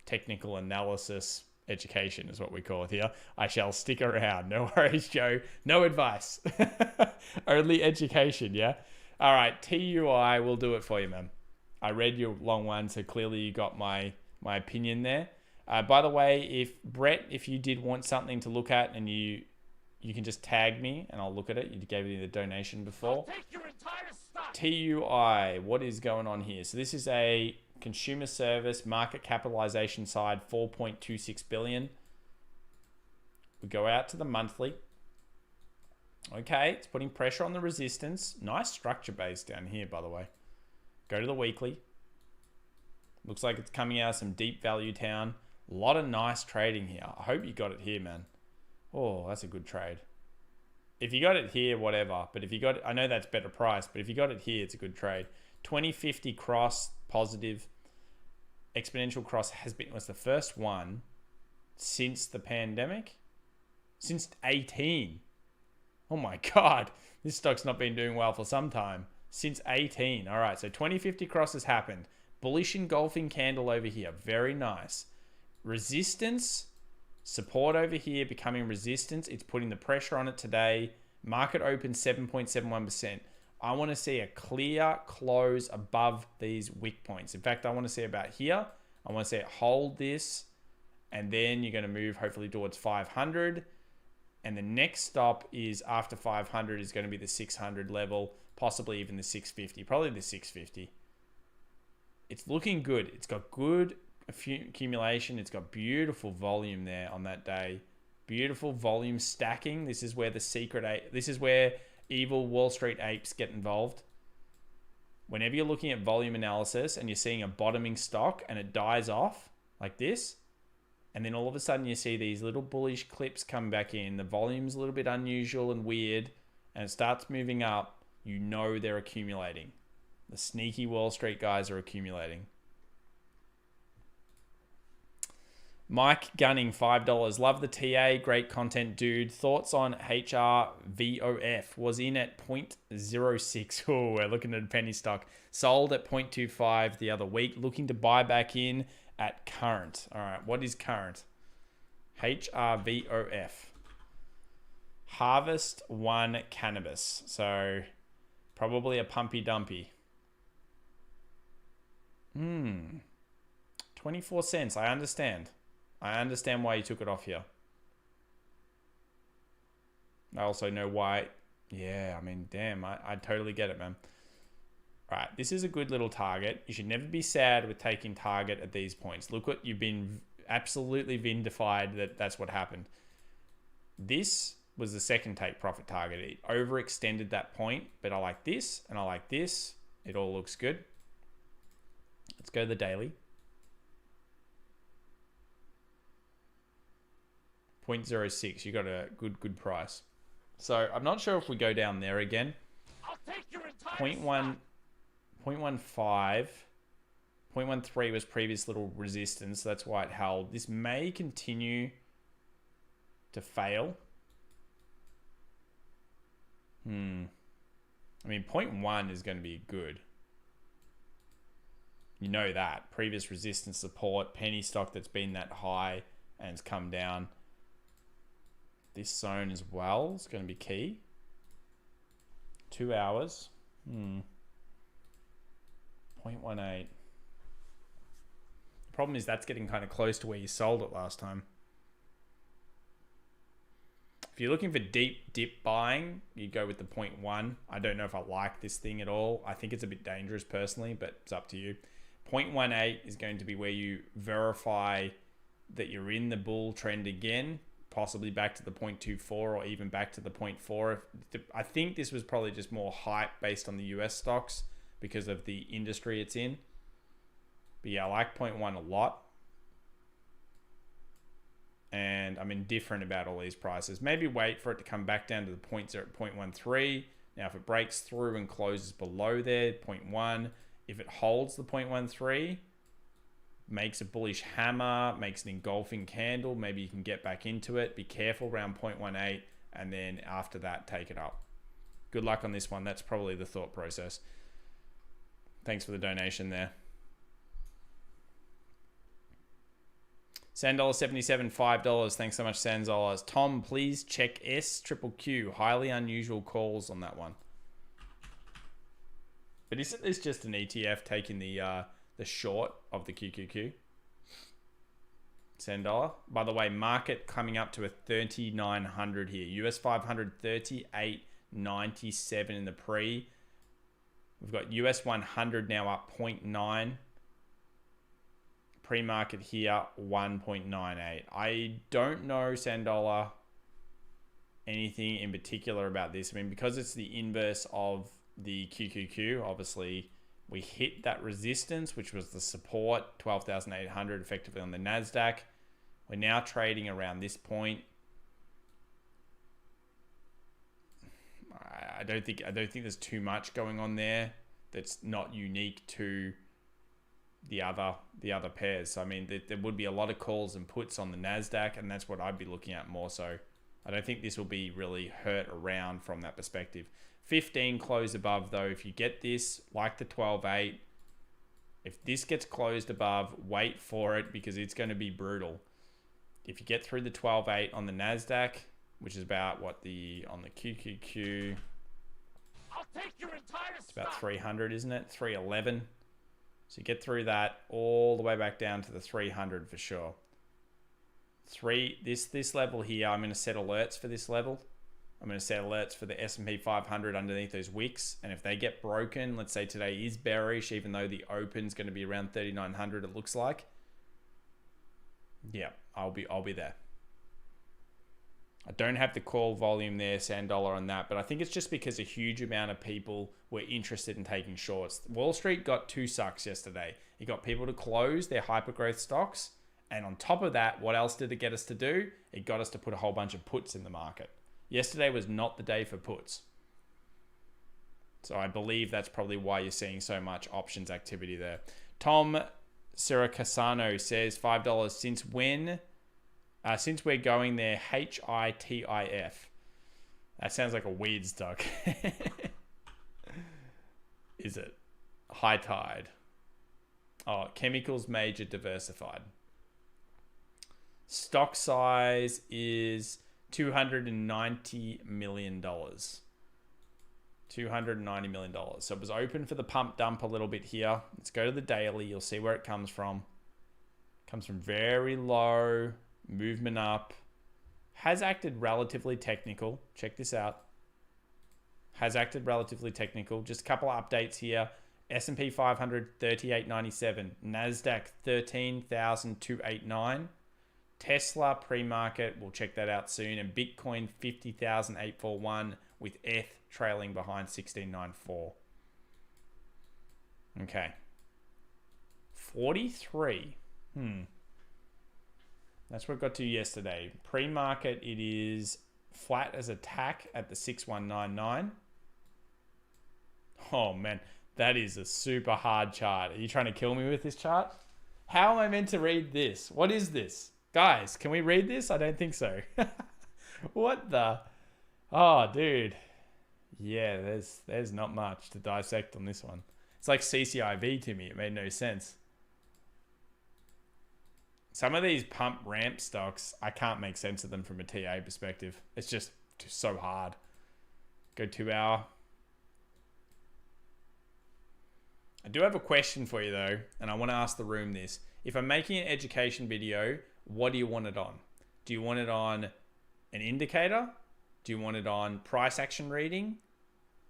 Technical analysis education is what we call it here. I shall stick around. No worries, Joe. No advice. Only education, yeah? All right, TUI will do it for you, man. I read your long one, so clearly you got my opinion there. By the way, if Brett, if you did want something to look at and you can just tag me and I'll look at it. You gave me the donation before. I'll take your entire stock. TUI, what is going on here? So this is a consumer service market capitalization side, 4.26 billion. We go out to the monthly. Okay, it's putting pressure on the resistance. Nice structure base down here, by the way. Go to the weekly. Looks like it's coming out of some deep value town. A lot of nice trading here. I hope you got it here, man. Oh, that's a good trade. If you got it here, whatever. But if you got it, I know that's better price, but if you got it here, it's a good trade. 2050 cross, positive. Exponential cross was the first one since the pandemic. Since 18. Oh my God. This stock's not been doing well for some time. Since 18. All right, so 2050 cross has happened. Bullish engulfing candle over here. Very nice. Resistance. Support over here becoming resistance. It's putting the pressure on it today. Market open 7.71%. I want to see a clear close above these wick points. In fact, I want to see about here. I want to see it hold this. And then you're going to move hopefully towards 500. And the next stop is after 500 is going to be the 600 level. Possibly even the 650. Probably the 650. It's looking good. It's got good accumulation. It's got beautiful volume there on that day. Beautiful volume stacking. This is where this is where evil Wall Street apes get involved. Whenever you're looking at volume analysis and you're seeing a bottoming stock and it dies off like this, and then all of a sudden you see these little bullish clips come back in, the volume's a little bit unusual and weird, and it starts moving up, you know they're accumulating. The sneaky Wall Street guys are accumulating. Mike Gunning, $5. Love the TA. Great content, dude. Thoughts on HRVOF? Was in at 0.06. Oh, we're looking at a penny stock. Sold at 0.25 the other week. Looking to buy back in at current. All right, what is current? HRVOF. Harvest One Cannabis. So probably a pumpy dumpy. 24 cents. I understand. I understand why you took it off here. I also know why. Yeah, I mean, damn, I totally get it, man. All right, this is a good little target. You should never be sad with taking target at these points. Look what you've been absolutely vindified that that's what happened. This was the second take profit target. It overextended that point, but I like this and I like this. It all looks good. Let's go to the daily. 0.06, you got a good price. So I'm not sure if we go down there again. I'll take your entire 0.15, 0.13 was previous little resistance. That's why it held. This may continue to fail. I mean, 0.1 is going to be good. You know that. Previous resistance support, penny stock that's been that high and it's come down. This zone as well is going to be key. 2 hours. 0.18. The problem is that's getting kind of close to where you sold it last time. If you're looking for deep dip buying, you go with the 0.1. I don't know if I like this thing at all. I think it's a bit dangerous personally, but it's up to you. 0.18 is going to be where you verify that you're in the bull trend again. Possibly back to the 0.24 or even back to the 0.4. I think this was probably just more hype based on the US stocks because of the industry it's in. But yeah, I like 0.1 a lot. And I'm indifferent about all these prices. Maybe wait for it to come back down to the 0.13. Now, if it breaks through and closes below there, 0.1, if it holds the 0.13, makes a bullish hammer, makes an engulfing candle, maybe you can get back into it. Be careful around 0.18, and then after that, take it up. Good luck on this one. That's probably the thought process. Thanks for the donation there. Sandola77, $5. Thanks so much, Sandolas. Tom, please check SQQQ. Highly unusual calls on that one. But isn't this just an ETF taking the short of the QQQ? Sandola. By the way, market coming up to a 3,900 here. US 500, 38.97 in the pre. We've got US 100 now up 0.9. Pre-market here, 1.98. I don't know, Sandola, anything in particular about this. I mean, because it's the inverse of the QQQ, obviously we hit that resistance, which was the support, 12,800 effectively on the Nasdaq. We're now trading around this point. I don't think there's too much going on there that's not unique to the other pairs. So, I mean, there would be a lot of calls and puts on the Nasdaq, and that's what I'd be looking at more so. I don't think this will be really hurt around from that perspective. 15 close above though. If you get this, like the 12.8, if this gets closed above, wait for it because it's going to be brutal. If you get through the 12.8 on the Nasdaq, which is about what on the QQQ, I'll take your entire it's about stock. 300, isn't it? 311. So you get through that all the way back down to the 300 for sure. This level here, I'm going to set alerts for this level. I'm going to set alerts for the S&P 500 underneath those wicks. And if they get broken, let's say today is bearish, even though the open's going to be around 3,900, it looks like. Yeah, I'll be there. I don't have the call volume there, Sandola, on that, but I think it's just because a huge amount of people were interested in taking shorts. Wall Street got two sucks yesterday. It got people to close their hypergrowth stocks, and on top of that, what else did it get us to do? It got us to put a whole bunch of puts in the market. Yesterday was not the day for puts. So I believe that's probably why you're seeing so much options activity there. Tom Siracasano says $5. Since when? Since we're going there, HITIF. That sounds like a weed stock. Is it? High Tide. Oh, chemicals major diversified. Stock size is $290 million. $290 million. So it was open for the pump dump a little bit here. Let's go to the daily. You'll see where it comes from. It comes from very low. Movement up. Has acted relatively technical. Check this out. Has acted relatively technical. Just a couple of updates here. S&P 500, 38.97. Nasdaq, 13,289. Tesla pre-market, we'll check that out soon. And Bitcoin, 50,841 with ETH trailing behind 1694. Okay. 43. That's what it got to yesterday. Pre-market, it is flat as a tack at the 6199. Oh man, that is a super hard chart. Are you trying to kill me with this chart? How am I meant to read this? What is this? Guys, can we read this? I don't think so. What the? Oh, dude. Yeah, there's not much to dissect on this one. It's like CCIV to me. It made no sense. Some of these pump ramp stocks, I can't make sense of them from a TA perspective. It's just so hard. Go 2 hour. I do have a question for you though, and I want to ask the room this. If I'm making an education video, what do you want it on? Do you want it on an indicator? Do you want it on price action reading?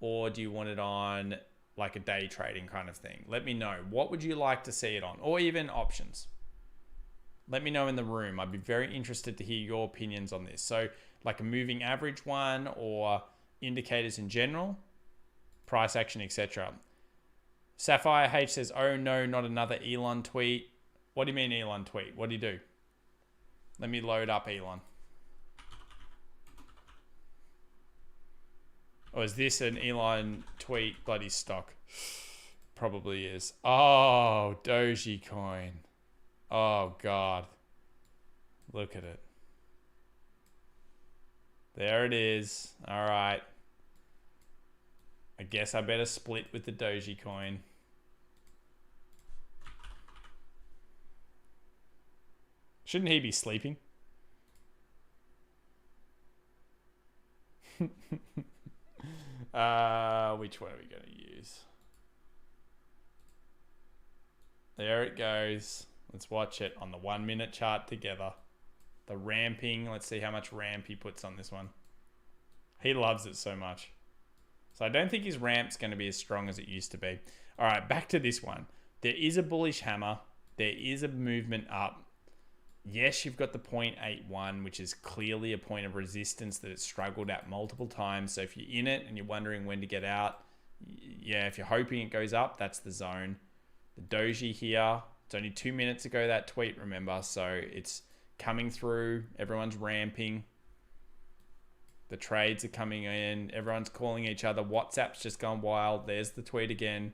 Or do you want it on like a day trading kind of thing? Let me know. What would you like to see it on? Or even options? Let me know in the room. I'd be very interested to hear your opinions on this. So like a moving average one or indicators in general, price action, etc. Sapphire H says, oh no, not another Elon tweet. What do you mean Elon tweet? What do you do? Let me load up Elon. Or is this an Elon tweet bloody stock? Probably is. Oh, Dogecoin. Oh, God. Look at it. There it is. All right. I guess I better split with the Dogecoin. Shouldn't he be sleeping? Which one are we going to use? There it goes. Let's watch it on the 1 minute chart together. The ramping. Let's see how much ramp he puts on this one. He loves it so much. So I don't think his ramp's going to be as strong as it used to be. All right, back to this one. There is a bullish hammer. There is a movement up. Yes, you've got the 0.81, which is clearly a point of resistance that it's struggled at multiple times. So if you're in it and you're wondering when to get out, yeah, if you're hoping it goes up, that's the zone. The doji here, it's only 2 minutes ago that tweet, remember? So it's coming through. Everyone's ramping. The trades are coming in. Everyone's calling each other. WhatsApp's just gone wild. There's the tweet again.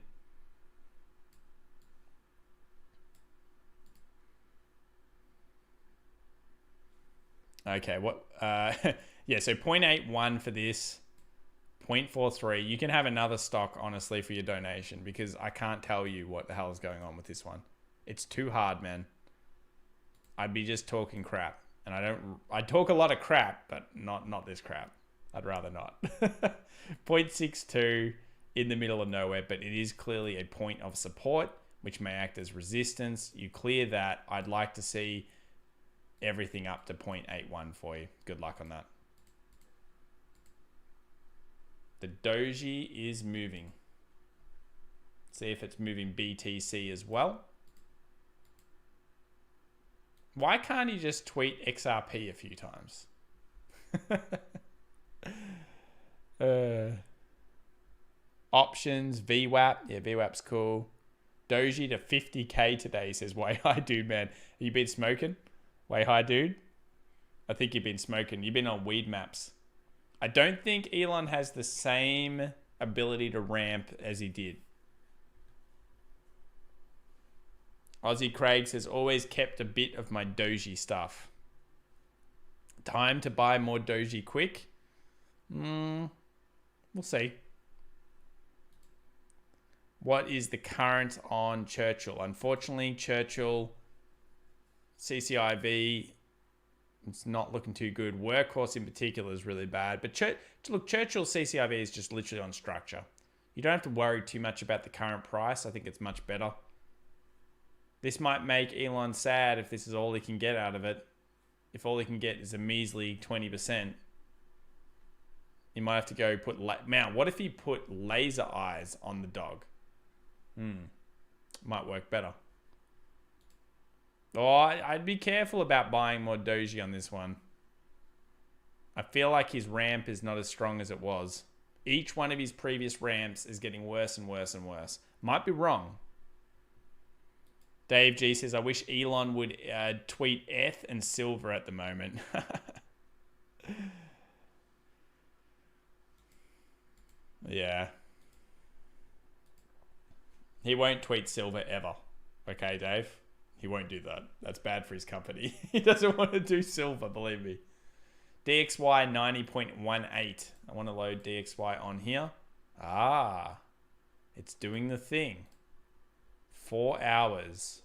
Okay, what? Yeah, so 0.81 for this, 0.43. You can have another stock, honestly, for your donation because I can't tell you what the hell is going on with this one. It's too hard, man. I'd be just talking crap. And I talk a lot of crap, but not this crap. I'd rather not. 0.62 in the middle of nowhere, but it is clearly a point of support, which may act as resistance. You clear that. I'd like to see everything up to 0.81 for you. Good luck on that. The doji is moving. See if it's moving BTC as well. Why can't he just tweet XRP a few times? Options, VWAP. Yeah, VWAP's cool. Doji to 50K today, says way high dude, man. You been smoking? Way high dude? I think you've been smoking. You've been on weed maps. I don't think Elon has the same ability to ramp as he did. Aussie Craig says, always kept a bit of my doji stuff. Time to buy more doji quick? We'll see. What is the current on Churchill? Unfortunately, Churchill, CCIV, it's not looking too good. Workhorse in particular is really bad. But look, Churchill CCIV is just literally on structure. You don't have to worry too much about the current price. I think it's much better. This might make Elon sad if this is all he can get out of it. If all he can get is a measly 20%. He might have to go put... Man, what if he put laser eyes on the dog? Might work better. Oh, I'd be careful about buying more doji on this one. I feel like his ramp is not as strong as it was. Each one of his previous ramps is getting worse and worse and worse. Might be wrong. Dave G says, I wish Elon would tweet ETH and silver at the moment. Yeah. He won't tweet silver ever. Okay, Dave? He won't do that. That's bad for his company. He doesn't want to do silver, believe me. DXY 90.18. I want to load DXY on here. Ah. It's doing the thing. 4 hours.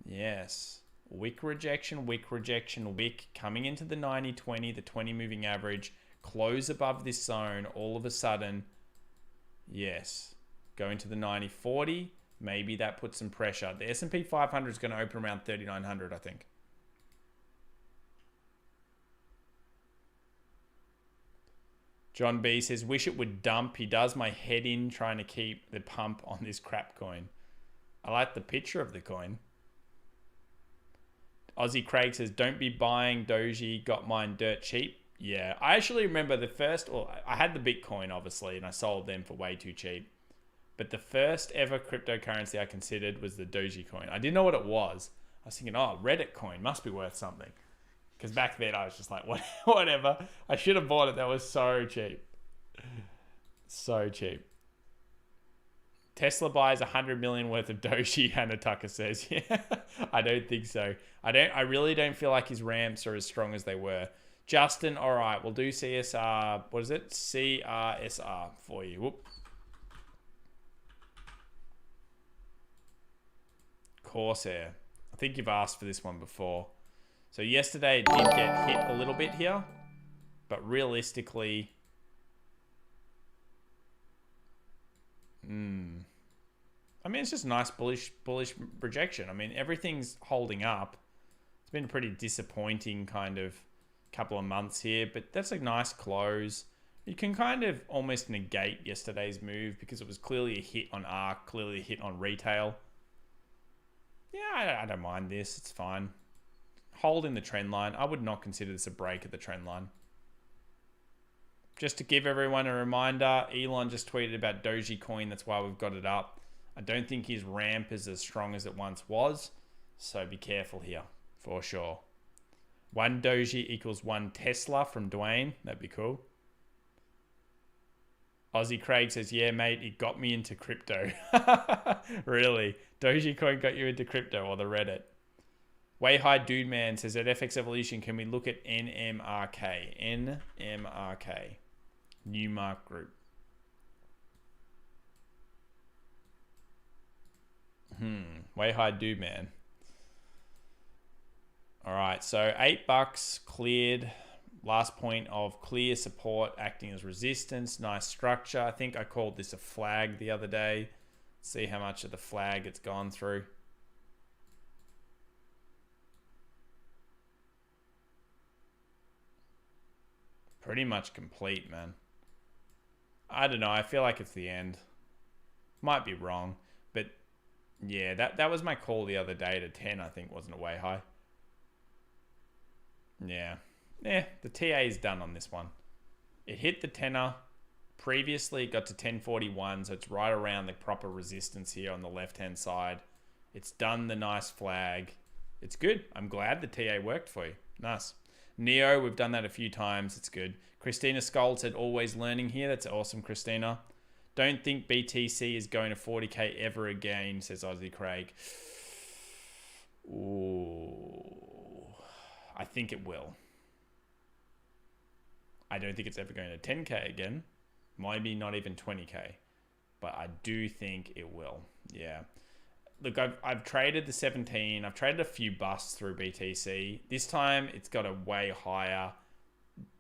Yes. Wick rejection, wick rejection, wick. Coming into the 90-20, the 20 moving average. Close above this zone all of a sudden. Yes. Going to the 90-40. Maybe that puts some pressure. The S&P 500 is going to open around 3,900, I think. John B says, wish it would dump. He does my head in trying to keep the pump on this crap coin. I like the picture of the coin. Aussie Craig says, don't be buying doji. Got mine dirt cheap. Yeah, I actually remember the first... Well, I had the Bitcoin, obviously, and I sold them for way too cheap. But the first ever cryptocurrency I considered was the Dogecoin. I didn't know what it was. I was thinking, oh, Reddit coin must be worth something. Because back then I was just like, whatever. I should have bought it. That was so cheap. So cheap. Tesla buys 100 million worth of Doge, Hannah Tucker says. Yeah, I don't think so. I really don't feel like his ramps are as strong as they were. Justin, all right, we'll do CSR. What is it? CRSR for you. Whoop. Corsair. I think you've asked for this one before. So yesterday it did get hit a little bit here, but realistically, I mean, it's just a nice bullish projection. I mean, everything's holding up. It's been a pretty disappointing kind of couple of months here, but that's a nice close. You can kind of almost negate yesterday's move because it was clearly a hit on ARK, clearly a hit on retail. Yeah, I don't mind this. It's fine. Hold in the trend line. I would not consider this a break at the trend line. Just to give everyone a reminder, Elon just tweeted about Dogecoin. That's why we've got it up. I don't think his ramp is as strong as it once was. So be careful here, for sure. 1 Doge equals 1 Tesla from Dwayne. That'd be cool. Aussie Craig says, yeah, mate, it got me into crypto. Really? Dogecoin got you into crypto or the Reddit? Way High Dude Man says, at FX Evolution, can we look at NMRK? NMRK. Newmark Group. Way High Dude Man. All right, so $8 cleared. Last point of clear support acting as resistance. Nice structure. I think I called this a flag the other day. See how much of the flag it's gone through. Pretty much complete, man. I don't know. I feel like it's the end. Might be wrong, but yeah, that was my call the other day to 10, I think, wasn't it, Way High? Yeah. Yeah, the TA is done on this one. It hit the tenor. Previously, it got to 1041, so it's right around the proper resistance here on the left-hand side. It's done the nice flag. It's good. I'm glad the TA worked for you. Nice. Neo, we've done that a few times. It's good. Christina Skold said, always learning here. That's awesome, Christina. Don't think BTC is going to 40K ever again, says Aussie Craig. Ooh, I think it will. I don't think it's ever going to 10K again. Maybe not even 20K. But I do think it will. Yeah. Look, I've traded the 17. I've traded a few busts through BTC. This time, it's got a way higher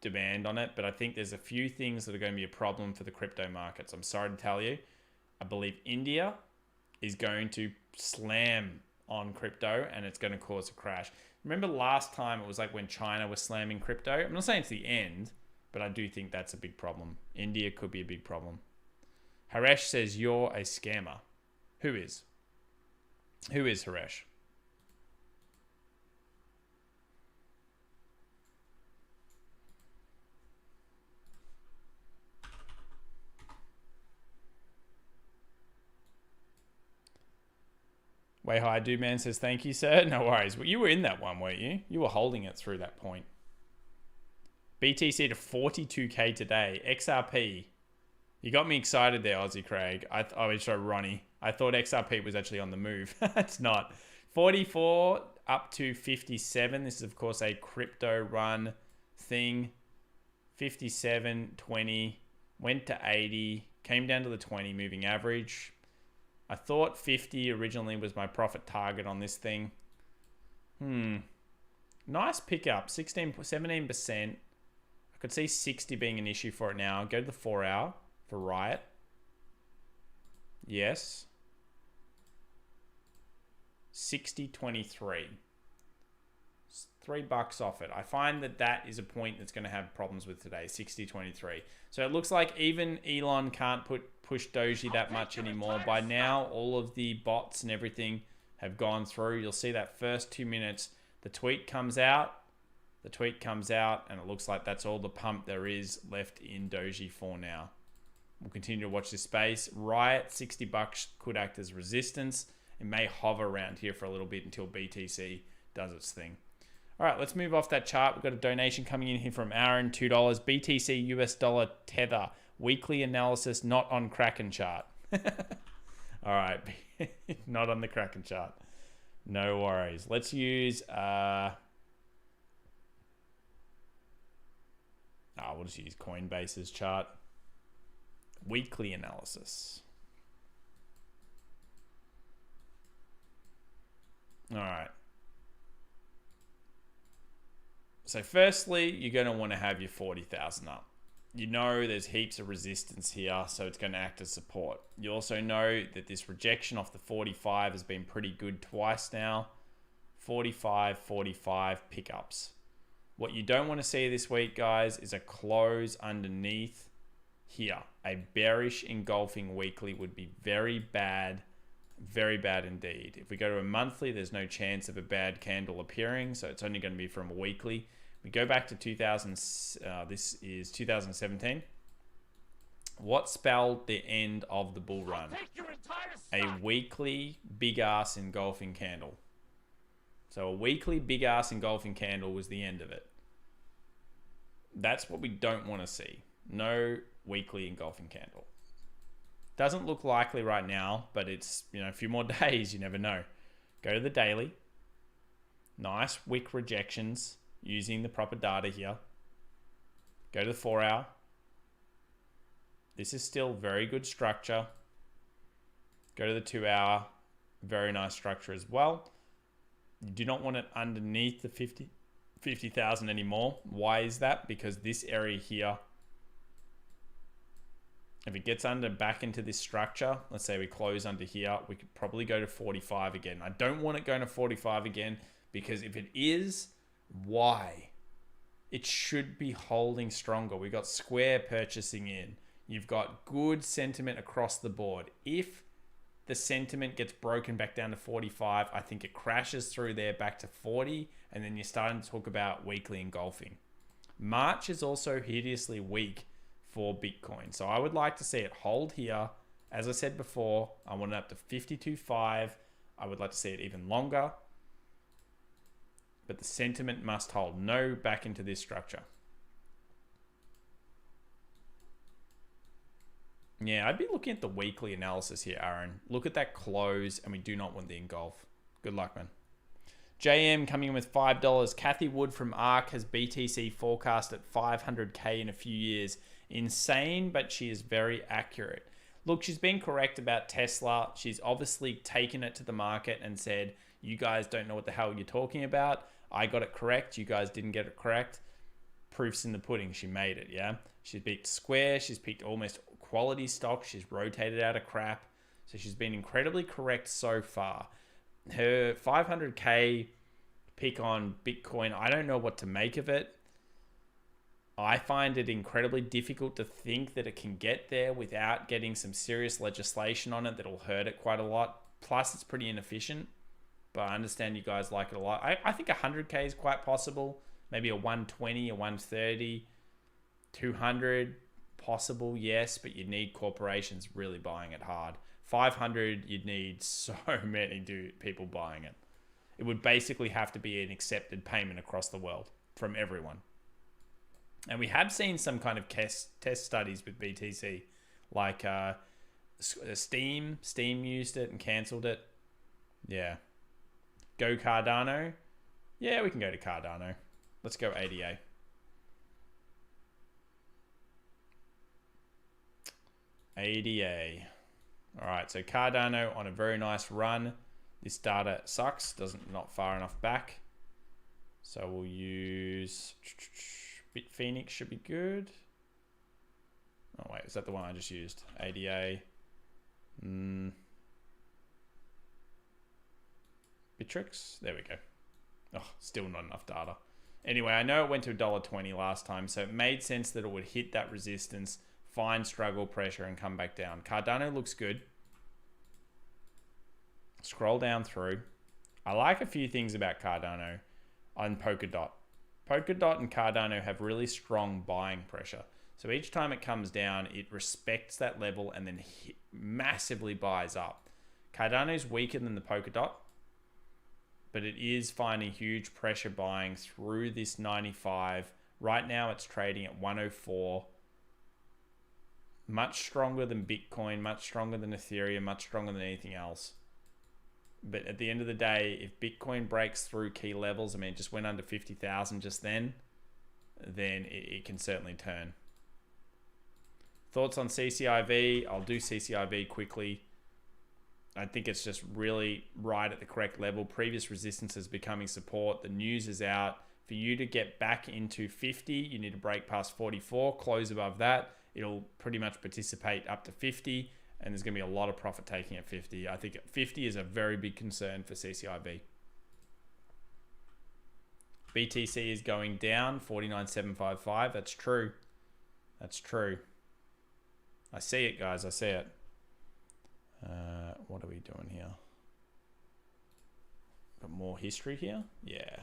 demand on it. But I think there's a few things that are going to be a problem for the crypto markets. I'm sorry to tell you. I believe India is going to slam on crypto and it's going to cause a crash. Remember last time it was like when China was slamming crypto? I'm not saying it's the end, but I do think that's a big problem. India could be a big problem. Haresh says, you're a scammer. Who is? Who is Haresh? Way High Dude Man says, thank you, sir. No worries. Well, you were in that one, weren't you? You were holding it through that point. BTC to 42K today. XRP. You got me excited there, Aussie Craig. Sorry, Ronnie. I thought XRP was actually on the move. It's not. 44 up to 57. This is, of course, a crypto run thing. 57, 20. Went to 80. Came down to the 20 moving average. I thought 50 originally was my profit target on this thing. Nice pickup. 17%. I could see 60 being an issue for it now. Go to the 4 hour for Riot. Yes. 60.23. $3 off it. I find that is a point that's going to have problems with today. 60.23. So it looks like even Elon can't push Doji that much anymore. By now, all of the bots and everything have gone through. You'll see that first 2 minutes, the tweet comes out. The tweet comes out, and it looks like that's all the pump there is left in Doji for now. We'll continue to watch this space. Right at 60 bucks could act as resistance. It may hover around here for a little bit until BTC does its thing. All right, let's move off that chart. We've got a donation coming in here from Aaron, $2. BTC US dollar tether. Weekly analysis, not on Kraken chart. All right, not on the Kraken chart. No worries. Let's use... we'll just use Coinbase's chart. Weekly analysis. All right. So firstly, you're going to want to have your 40,000 up. You know there's heaps of resistance here, so it's going to act as support. You also know that this rejection off the 45 has been pretty good twice now. 45, 45 pickups. What you don't want to see this week, guys, is a close underneath here. A bearish engulfing weekly would be very bad indeed. If we go to a monthly, there's no chance of a bad candle appearing, so it's only going to be from a weekly. We go back to 2017. What spelled the end of the bull run? A weekly big ass engulfing candle. So a weekly big ass engulfing candle was the end of it. That's what we don't want to see. No weekly engulfing candle. Doesn't look likely right now, but it's, a few more days, you never know. Go to the daily. Nice wick rejections using the proper data here. Go to the 4 hour. This is still very good structure. Go to the 2 hour. Very nice structure as well. You do not want it underneath the 50,000 anymore. Why is that? Because this area here, if it gets back into this structure, let's say we close under here, we could probably go to 45 again. I don't want it going to 45 again, because if it is, why? It should be holding stronger. We got square purchasing in. You've got good sentiment across the board. If the sentiment gets broken back down to 45, I think it crashes through there back to 40, and then you're starting to talk about weekly engulfing. March is also hideously weak for Bitcoin. So I would like to see it hold here. As I said before, I want it up to 52.5. I would like to see it even longer. But the sentiment must hold. No back into this structure. Yeah, I'd be looking at the weekly analysis here, Aaron. Look at that close, and we do not want the engulf. Good luck, man. JM coming in with $5. Kathy Wood from ARK has BTC forecast at 500K in a few years. Insane, but she is very accurate. Look, she's been correct about Tesla. She's obviously taken it to the market and said, you guys don't know what the hell you're talking about. I got it correct. You guys didn't get it correct. Proof's in the pudding. She made it, yeah? She's picked Square. She's picked almost quality stock. She's rotated out of crap. So she's been incredibly correct so far. Her 500K pick on Bitcoin, I don't know what to make of it. I find it incredibly difficult to think that it can get there without getting some serious legislation on it that'll hurt it quite a lot. Plus, it's pretty inefficient. But I understand you guys like it a lot. I think 100K is quite possible. Maybe a 120, a 130, 200, possible, yes. But you'd need corporations really buying it hard. 500, you'd need so many people buying it. It would basically have to be an accepted payment across the world from everyone. And we have seen some kind of test studies with BTC. Like Steam used it and cancelled it. Yeah. Go Cardano. Yeah, we can go to Cardano. Let's go ADA. ADA. All right, so Cardano on a very nice run. This data sucks, not far enough back. So we'll use Bitphoenix should be good. Oh wait, is that the one I just used? ADA. Bittrex. There we go. Oh, still not enough data. Anyway, I know it went to $1.20 last time, so it made sense that it would hit that resistance, find struggle pressure, and come back down. Cardano looks good. Scroll down through. I like a few things about Cardano on Polkadot. Polkadot and Cardano have really strong buying pressure. So each time it comes down, it respects that level and then massively buys up. Cardano is weaker than the polka dot, but it is finding huge pressure buying through this 95. Right now it's trading at 104. Much stronger than Bitcoin, much stronger than Ethereum, much stronger than anything else. But at the end of the day, if Bitcoin breaks through key levels, I mean, it just went under 50,000 just then it can certainly turn. Thoughts on CCIV? I'll do CCIV quickly. I think it's just really right at the correct level. Previous resistance is becoming support. The news is out. For you to get back into 50, you need to break past 44, close above that. It'll pretty much participate up to 50, and there's going to be a lot of profit taking at 50. I think 50 is a very big concern for CCIV. BTC is going down, 49,755. That's true. That's true. I see it, guys. I see it. What are we doing here? Got more history here? Yeah.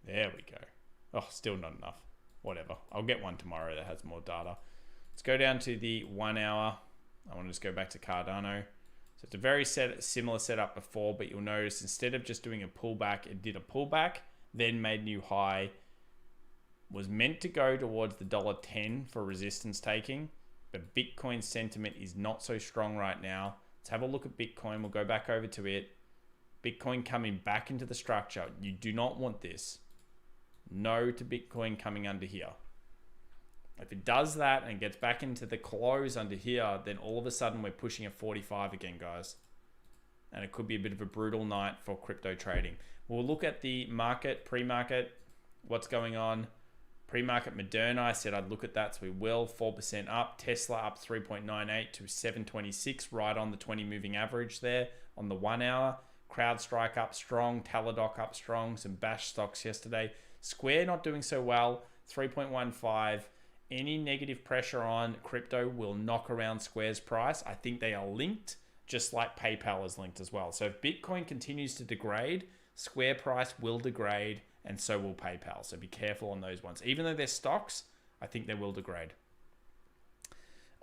There we go. Oh, still not enough. Whatever. I'll get one tomorrow that has more data. Let's go down to the 1 hour. I want to just go back to Cardano. So it's a very similar setup before, but you'll notice instead of just doing a pullback, it did a pullback, then made new high. Was meant to go towards the $1.10 for resistance taking, but Bitcoin sentiment is not so strong right now. Let's have a look at Bitcoin. We'll go back over to it. Bitcoin coming back into the structure. You do not want this. No to Bitcoin coming under here. If it does that and gets back into the close under here, then all of a sudden we're pushing a 45 again, guys. And it could be a bit of a brutal night for crypto trading. We'll look at the market, pre-market, what's going on. Pre-market Moderna, I said I'd look at that, so we will. 4% up. Tesla up 3.98 to 726, right on the 20 moving average there on the 1 hour. CrowdStrike up strong. Teladoc up strong. Some bash stocks yesterday. Square not doing so well. 3.15. Any negative pressure on crypto will knock around Square's price. I think they are linked, just like PayPal is linked as well. So if Bitcoin continues to degrade, Square price will degrade, and so will PayPal. So be careful on those ones. Even though they're stocks, I think they will degrade.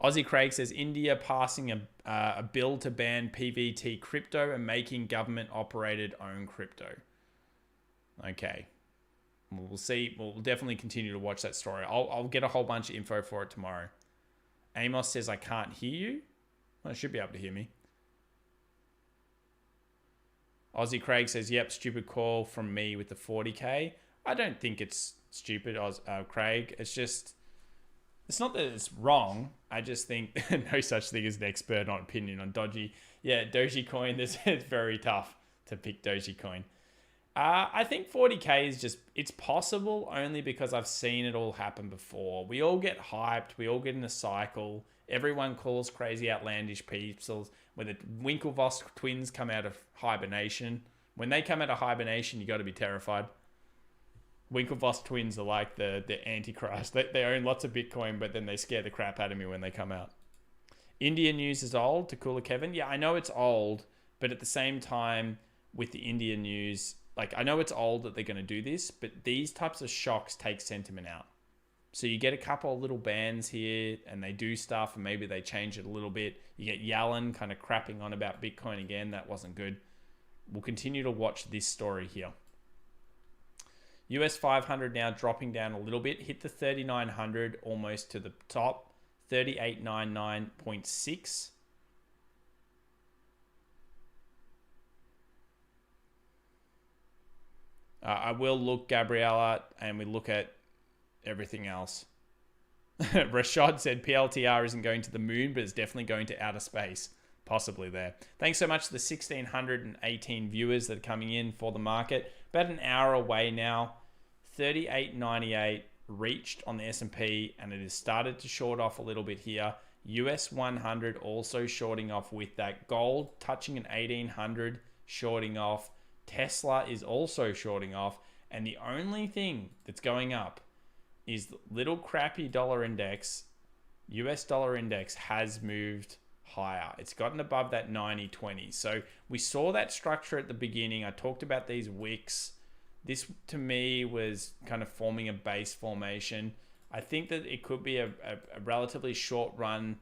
Aussie Craig says, India passing a bill to ban PVT crypto and making government-operated own crypto. Okay. We'll see. We'll definitely continue to watch that story. I'll get a whole bunch of info for it tomorrow. Amos says, I can't hear you. Well, I should be able to hear me. Aussie Craig says, yep, stupid call from me with the 40K. I don't think it's stupid, Craig. It's just, it's not that it's wrong. I just think no such thing as an expert on opinion on dodgy. Yeah, Dogecoin, it's very tough to pick Dogecoin. I think 40K is just, it's possible only because I've seen it all happen before. We all get hyped. We all get in a cycle. Everyone calls crazy outlandish people. When the Winklevoss twins come out of hibernation, when they come out of hibernation, you got to be terrified. Winklevoss twins are like the Antichrist. They own lots of Bitcoin, but then they scare the crap out of me when they come out. India news is old, to Cooler Kevin. Yeah, I know it's old, but at the same time, with the India news, like I know it's old that they're going to do this, but these types of shocks take sentiment out. So you get a couple of little bands here and they do stuff and maybe they change it a little bit. You get Yellen kind of crapping on about Bitcoin again. That wasn't good. We'll continue to watch this story here. US 500 now dropping down a little bit. Hit the 3,900 almost to the top. 3899.6. I will look, Gabriella, and we look at everything else. Rashad said PLTR isn't going to the moon, but it's definitely going to outer space. Possibly there. Thanks so much to the 1,618 viewers that are coming in for the market. About an hour away now. 38.98 reached on the S&P, and it has started to short off a little bit here. US 100 also shorting off with that. Gold touching an 1,800, shorting off. Tesla is also shorting off. And the only thing that's going up is the little crappy dollar index, US dollar index, has moved higher. It's gotten above that 90-20. So we saw that structure at the beginning. I talked about these wicks. This to me was kind of forming a base formation. I think that it could be a relatively short run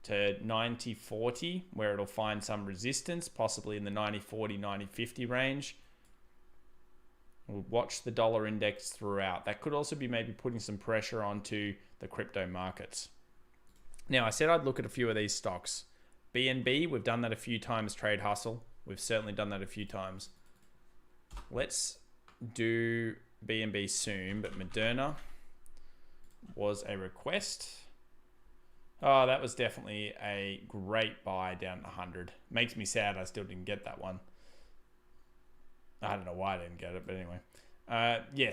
to 90.40 where it'll find some resistance, possibly in the 90.40, 90.50 range. We'll watch the dollar index throughout. That could also be maybe putting some pressure onto the crypto markets. Now, I said I'd look at a few of these stocks. BNB, we've done that a few times, Trade Hustle. We've certainly done that a few times. Let's do BNB soon, but Moderna was a request. Oh, that was definitely a great buy down at 100. Makes me sad I still didn't get that one. I don't know why I didn't get it, but anyway.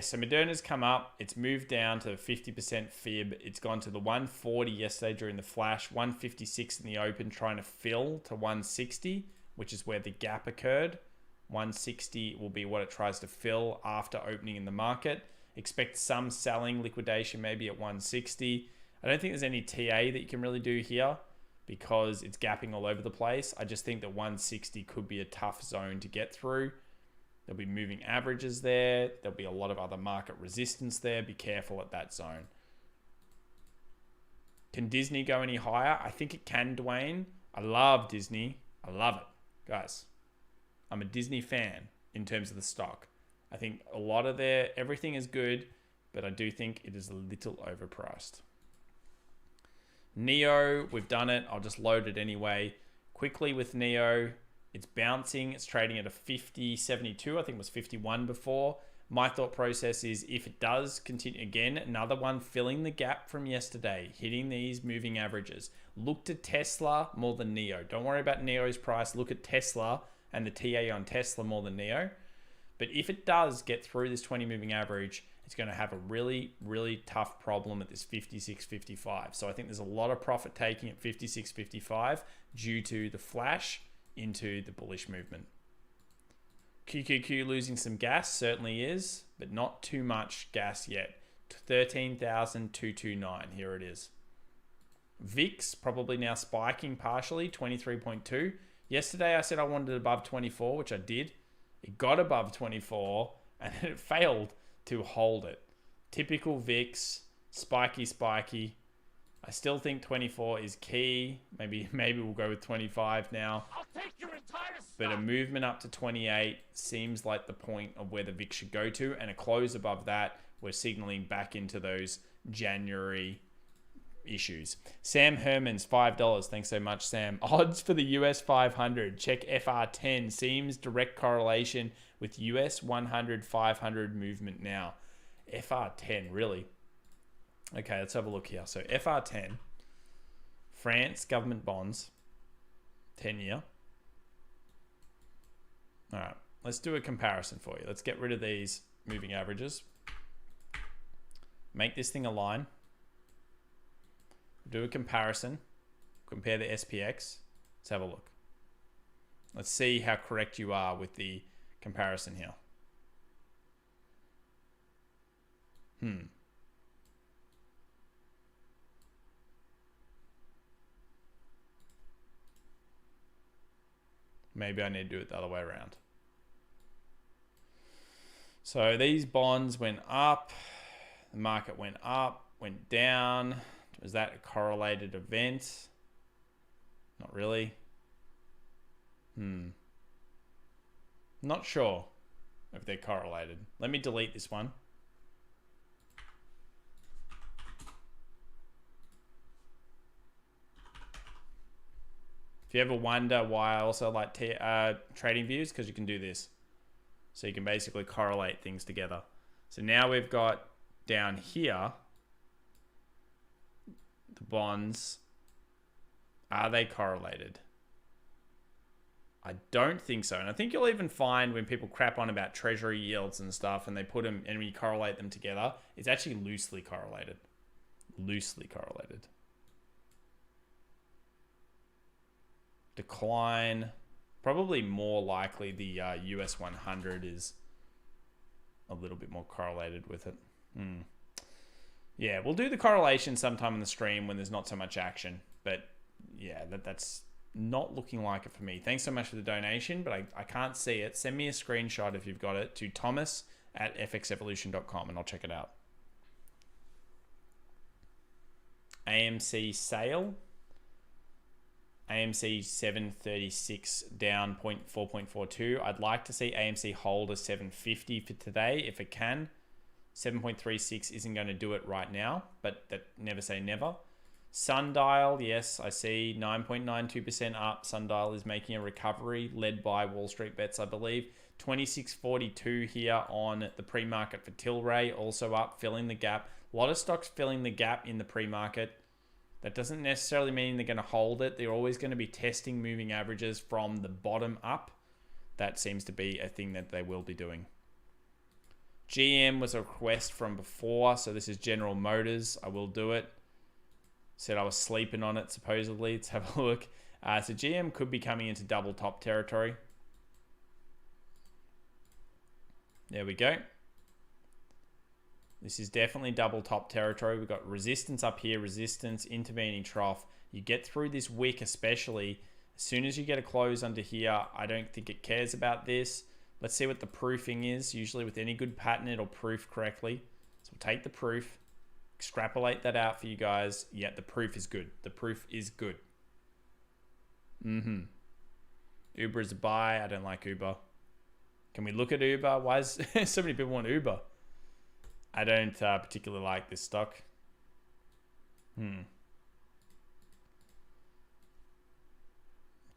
So Moderna's come up. It's moved down to 50% fib. It's gone to the 140 yesterday during the flash, 156 in the open, trying to fill to 160, which is where the gap occurred. 160 will be what it tries to fill after opening in the market. Expect some selling liquidation maybe at 160. I don't think there's any TA that you can really do here because it's gapping all over the place. I just think that 160 could be a tough zone to get through. There'll be moving averages there. There'll be a lot of other market resistance there. Be careful at that zone. Can Disney go any higher? I think it can, Dwayne. I love Disney. I love it. Guys, I'm a Disney fan in terms of the stock. I think a lot of everything is good, but I do think it is a little overpriced. Neo, we've done it. I'll just load it anyway. Quickly with Neo. It's bouncing. It's trading at a 50.72. I think it was 51 before. My thought process is if it does continue, again, another one filling the gap from yesterday, hitting these moving averages. Look to Tesla more than Neo. Don't worry about Neo's price. Look at Tesla and the TA on Tesla more than Neo. But if it does get through this 20 moving average, it's going to have a really, really tough problem at this 56.55. So I think there's a lot of profit taking at 56.55 due to the flash into the bullish movement. QQQ losing some gas, certainly is, but not too much gas yet. 13,229, here it is. VIX probably now spiking partially, 23.2. Yesterday I said I wanted it above 24, which I did. It got above 24 and then it failed to hold it. Typical VIX, spiky. I still think 24 is key. Maybe we'll go with 25 now. I'll take your entire stock. But a movement up to 28 seems like the point of where the VIX should go to, and a close above that, we're signaling back into those January issues. Sam Herman's $5. Thanks so much, Sam. Odds for the US 500. Check FR10. Seems direct correlation with US 100 500 movement now. FR10, really? Okay, let's have a look here. So FR10, France government bonds, 10-year. All right, let's do a comparison for you. Let's get rid of these moving averages. Make this thing a line. Do a comparison. Compare the SPX. Let's have a look. Let's see how correct you are with the comparison here. Maybe I need to do it the other way around. So these bonds went up, the market went up, went down. Was that a correlated event? Not really. Not sure if they're correlated. Let me delete this one. If you ever wonder why I also like trading views, because you can do this. So you can basically correlate things together. So now we've got down here, the bonds, are they correlated? I don't think so. And I think you'll even find when people crap on about treasury yields and stuff and they put them and we correlate them together, it's actually loosely correlated. Loosely correlated. Decline, probably more likely the US 100 is a little bit more correlated with it. Yeah, we'll do the correlation sometime in the stream when there's not so much action. But yeah, that's not looking like it for me. Thanks so much for the donation, but I can't see it. Send me a screenshot if you've got it to thomas@fxevolution.com and I'll check it out. AMC sale. AMC 736 down 4.42. I'd like to see AMC hold a 750 for today if it can. 7.36 isn't going to do it right now, but that never say never. Sundial, yes, I see 9.92% up. Sundial is making a recovery led by Wall Street Bets, I believe. 26.42 here on the pre-market for Tilray, also up, filling the gap. A lot of stocks filling the gap in the pre-market. That doesn't necessarily mean they're going to hold it. They're always going to be testing moving averages from the bottom up. That seems to be a thing that they will be doing. GM was a request from before, so this is General Motors. I will do it. Said I was sleeping on it, supposedly. Let's have a look. So GM could be coming into double top territory. There we go. This is definitely double top territory. We've got resistance up here, resistance, intervening trough. You get through this wick especially. As soon as you get a close under here, I don't think it cares about this. Let's see what the proofing is. Usually with any good pattern, it'll proof correctly. So we'll take the proof, extrapolate that out for you guys. Yeah, the proof is good. The proof is good. Uber is a buy. I don't like Uber. Can we look at Uber? Why is so many people want Uber? I don't particularly like this stock. Okay,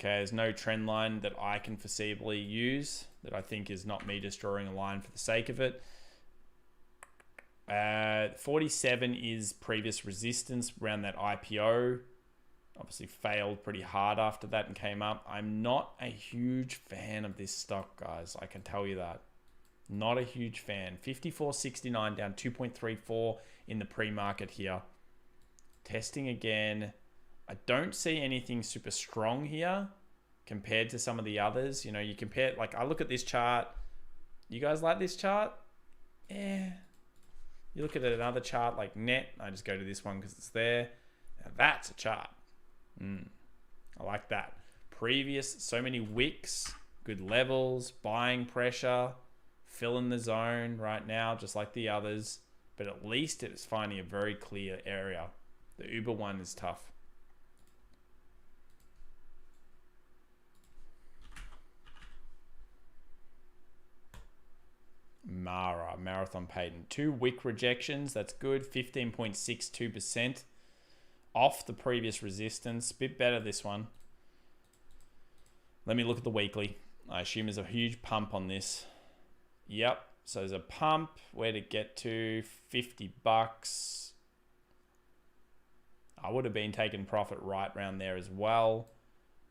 there's no trend line that I can foreseeably use that I think is not me just drawing a line for the sake of it. 47 is previous resistance around that IPO. Obviously failed pretty hard after that and came up. I'm not a huge fan of this stock, guys. I can tell you that. Not a huge fan. 54.69 down 2.34 in the pre-market here. Testing again. I don't see anything super strong here compared to some of the others. You know, you compare, like I look at this chart. You guys like this chart? Yeah. You look at another chart like net. I just go to this one because it's there. Now that's a chart. I like that. Previous, so many wicks, good levels, buying pressure. Fill in the zone right now, just like the others. But at least it is finding a very clear area. The Uber one is tough. Marathon Patent. 2 wick rejections. That's good. 15.62% off the previous resistance. Bit better this one. Let me look at the weekly. I assume there's a huge pump on this. Yep. So there's a pump. Where to get to? $50. I would have been taking profit right around there as well.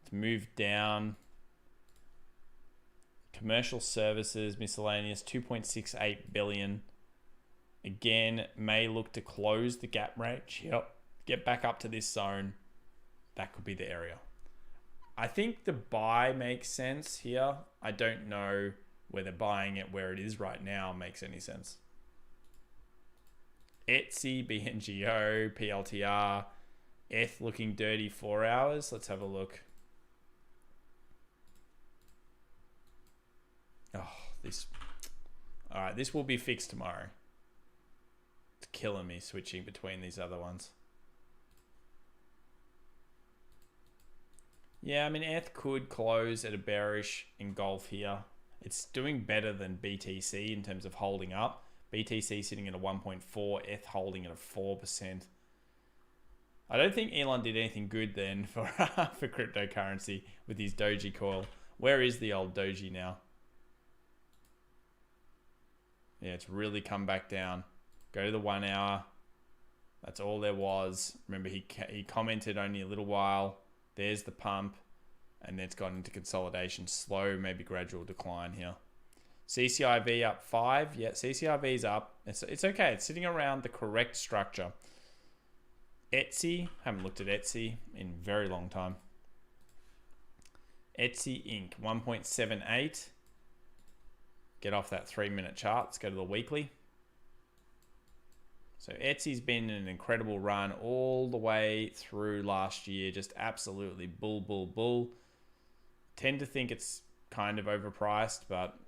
It's moved down. Commercial services, miscellaneous, 2.68 billion. Again, may look to close the gap range. Yep. Get back up to this zone. That could be the area. I think the buy makes sense here. I don't know whether buying it where it is right now makes any sense. Etsy, BNGO, PLTR, ETH looking dirty 4 hours. Let's have a look. Oh, this. All right, this will be fixed tomorrow. It's killing me switching between these other ones. Yeah, I mean, ETH could close at a bearish engulf here. It's doing better than BTC in terms of holding up. BTC sitting at a 1.4, ETH holding at a 4%. I don't think Elon did anything good then for cryptocurrency with his Doji coil. Where is the old Doji now? Yeah, it's really come back down. Go to the 1 hour. That's all there was. Remember, he commented only a little while. There's the pump. And then it's gone into consolidation. Slow, maybe gradual decline here. CCIV up 5. Yeah, CCIV is up. It's okay. It's sitting around the correct structure. Etsy. Haven't looked at Etsy in a very long time. Etsy Inc. 1.78. Get off that 3-minute chart. Let's go to the weekly. So Etsy's been an incredible run all the way through last year. Just absolutely bull. Tend to think it's kind of overpriced, but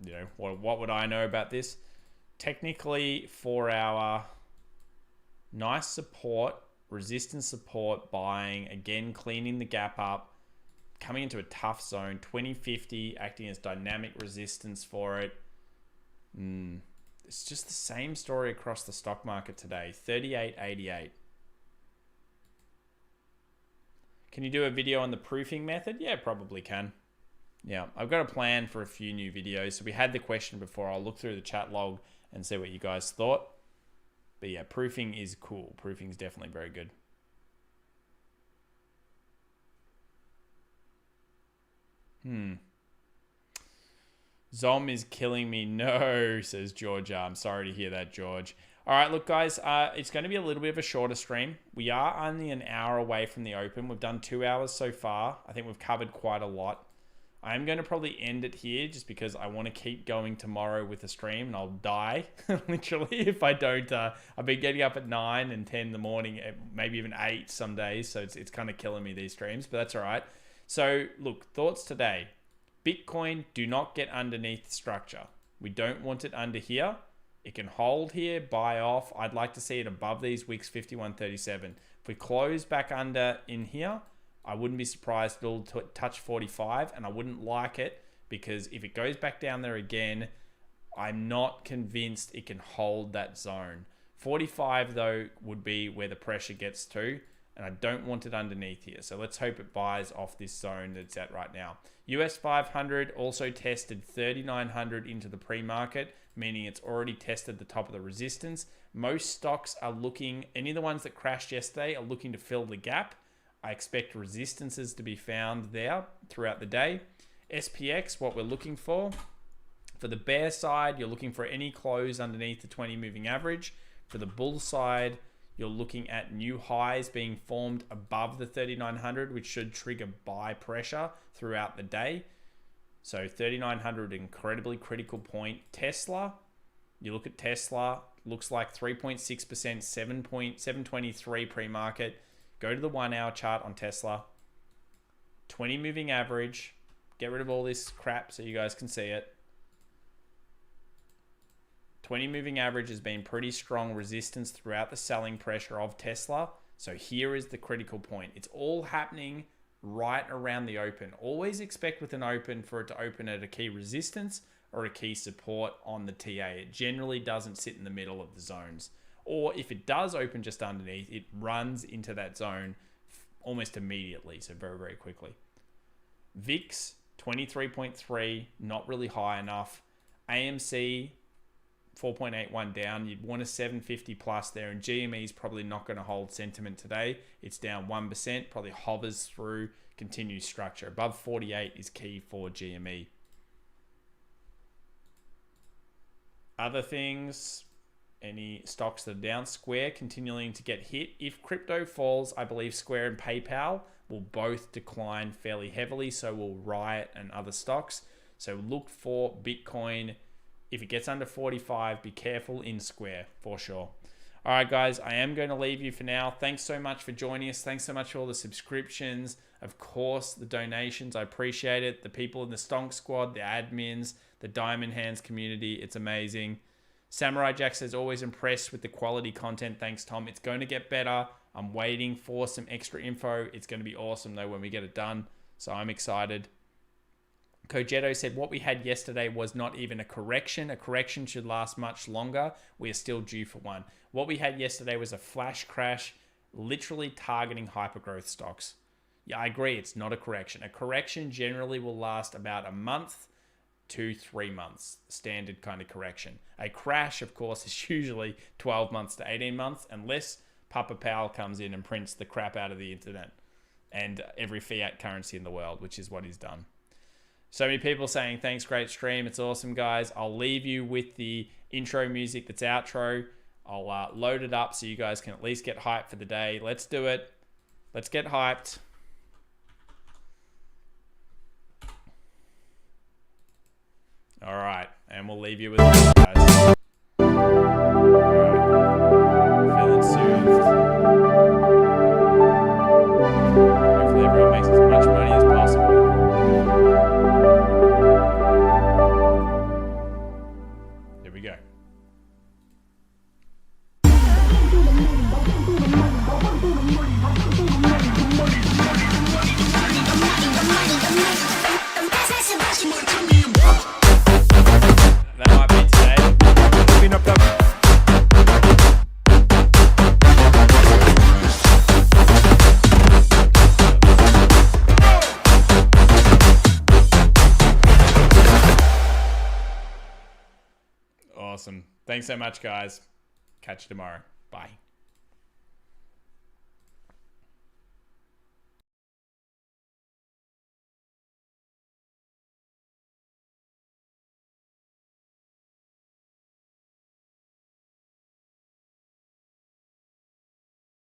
you know, what would I know about this? Technically, 4 hour, nice support. resistance, support, buying, again, cleaning the gap up, coming into a tough zone, 2050 acting as dynamic resistance for it. It's just the same story across the stock market today, 38.88. Can you do a video on the proofing method? Yeah, probably can. Yeah, I've got a plan for a few new videos. So we had the question before. I'll look through the chat log and see what you guys thought. But yeah, proofing is cool. Proofing is definitely very good. Zom is killing me. No, says George. I'm sorry to hear that, George. All right, look, guys, it's going to be a little bit of a shorter stream. We are only an hour away from the open. We've done 2 hours so far. I think we've covered quite a lot. I'm going to probably end it here just because I want to keep going tomorrow with the stream and I'll die, literally, if I don't. I've been getting up at 9 and 10 in the morning, maybe even 8 some days, so it's kind of killing me, these streams, but that's all right. So, look, thoughts today. Bitcoin, do not get underneath the structure. We don't want it under here. It can hold here, buy off. I'd like to see it above these wicks 51.37. If we close back under in here, I wouldn't be surprised it'll touch 45, and I wouldn't like it because if it goes back down there again, I'm not convinced it can hold that zone. 45 though would be where the pressure gets to, and I don't want it underneath here. So let's hope it buys off this zone that's at right now. US 500 also tested 3,900 into the pre-market, meaning it's already tested the top of the resistance. Most stocks are looking, any of the ones that crashed yesterday are looking to fill the gap. I expect resistances to be found there throughout the day. SPX, what we're looking for the bear side, you're looking for any close underneath the 20 moving average. For the bull side, you're looking at new highs being formed above the 3,900, which should trigger buy pressure throughout the day. So 3,900, incredibly critical point. Tesla, you look at Tesla, looks like 3.6%, 723 pre-market. Go to the 1 hour chart on Tesla. 20 moving average. Get rid of all this crap so you guys can see it. 20 moving average has been pretty strong resistance throughout the selling pressure of Tesla. So here is the critical point. It's all happening right around the open. Always expect with an open for it to open at a key resistance or a key support on the TA. It generally doesn't sit in the middle of the zones. Or if it does open just underneath, it runs into that zone almost immediately. So very, very quickly. VIX, 23.3, not really high enough. AMC, 4.81 down. You'd want a 750 plus there, and GME is probably not going to hold sentiment today. It's down 1%, probably hovers through continued structure. Above 48 is key for GME. Other things, any stocks that are down, Square continuing to get hit. If crypto falls, I believe Square and PayPal will both decline fairly heavily, so will Riot and other stocks. So look for Bitcoin. If it gets under 45, be careful in Square for sure. All right, guys, I am going to leave you for now. Thanks so much for joining us. Thanks so much for all the subscriptions. Of course, the donations. I appreciate it. The people in the Stonk Squad, the admins, the Diamond Hands community. It's amazing. Samurai Jack says, always impressed with the quality content. Thanks, Tom. It's going to get better. I'm waiting for some extra info. It's going to be awesome, though, when we get it done. So I'm excited. Kojetto said, what we had yesterday was not even a correction. A correction should last much longer. We are still due for one. What we had yesterday was a flash crash, literally targeting hypergrowth stocks. Yeah, I agree. It's not a correction. A correction generally will last about a month to 3 months, standard kind of correction. A crash, of course, is usually 12 months to 18 months, unless Papa Powell comes in and prints the crap out of the internet and every fiat currency in the world, which is what he's done. So many people saying, thanks, great stream. It's awesome, guys. I'll leave you with the intro music that's outro. I'll load it up so you guys can at least get hyped for the day. Let's do it. Let's get hyped. All right. And we'll leave you with this, guys. All right. Feeling soothed. Hopefully everyone makes as much money as possible. Here we go. That might be today. Clean up that. Awesome. Thanks so much, guys. Catch you tomorrow. Bye.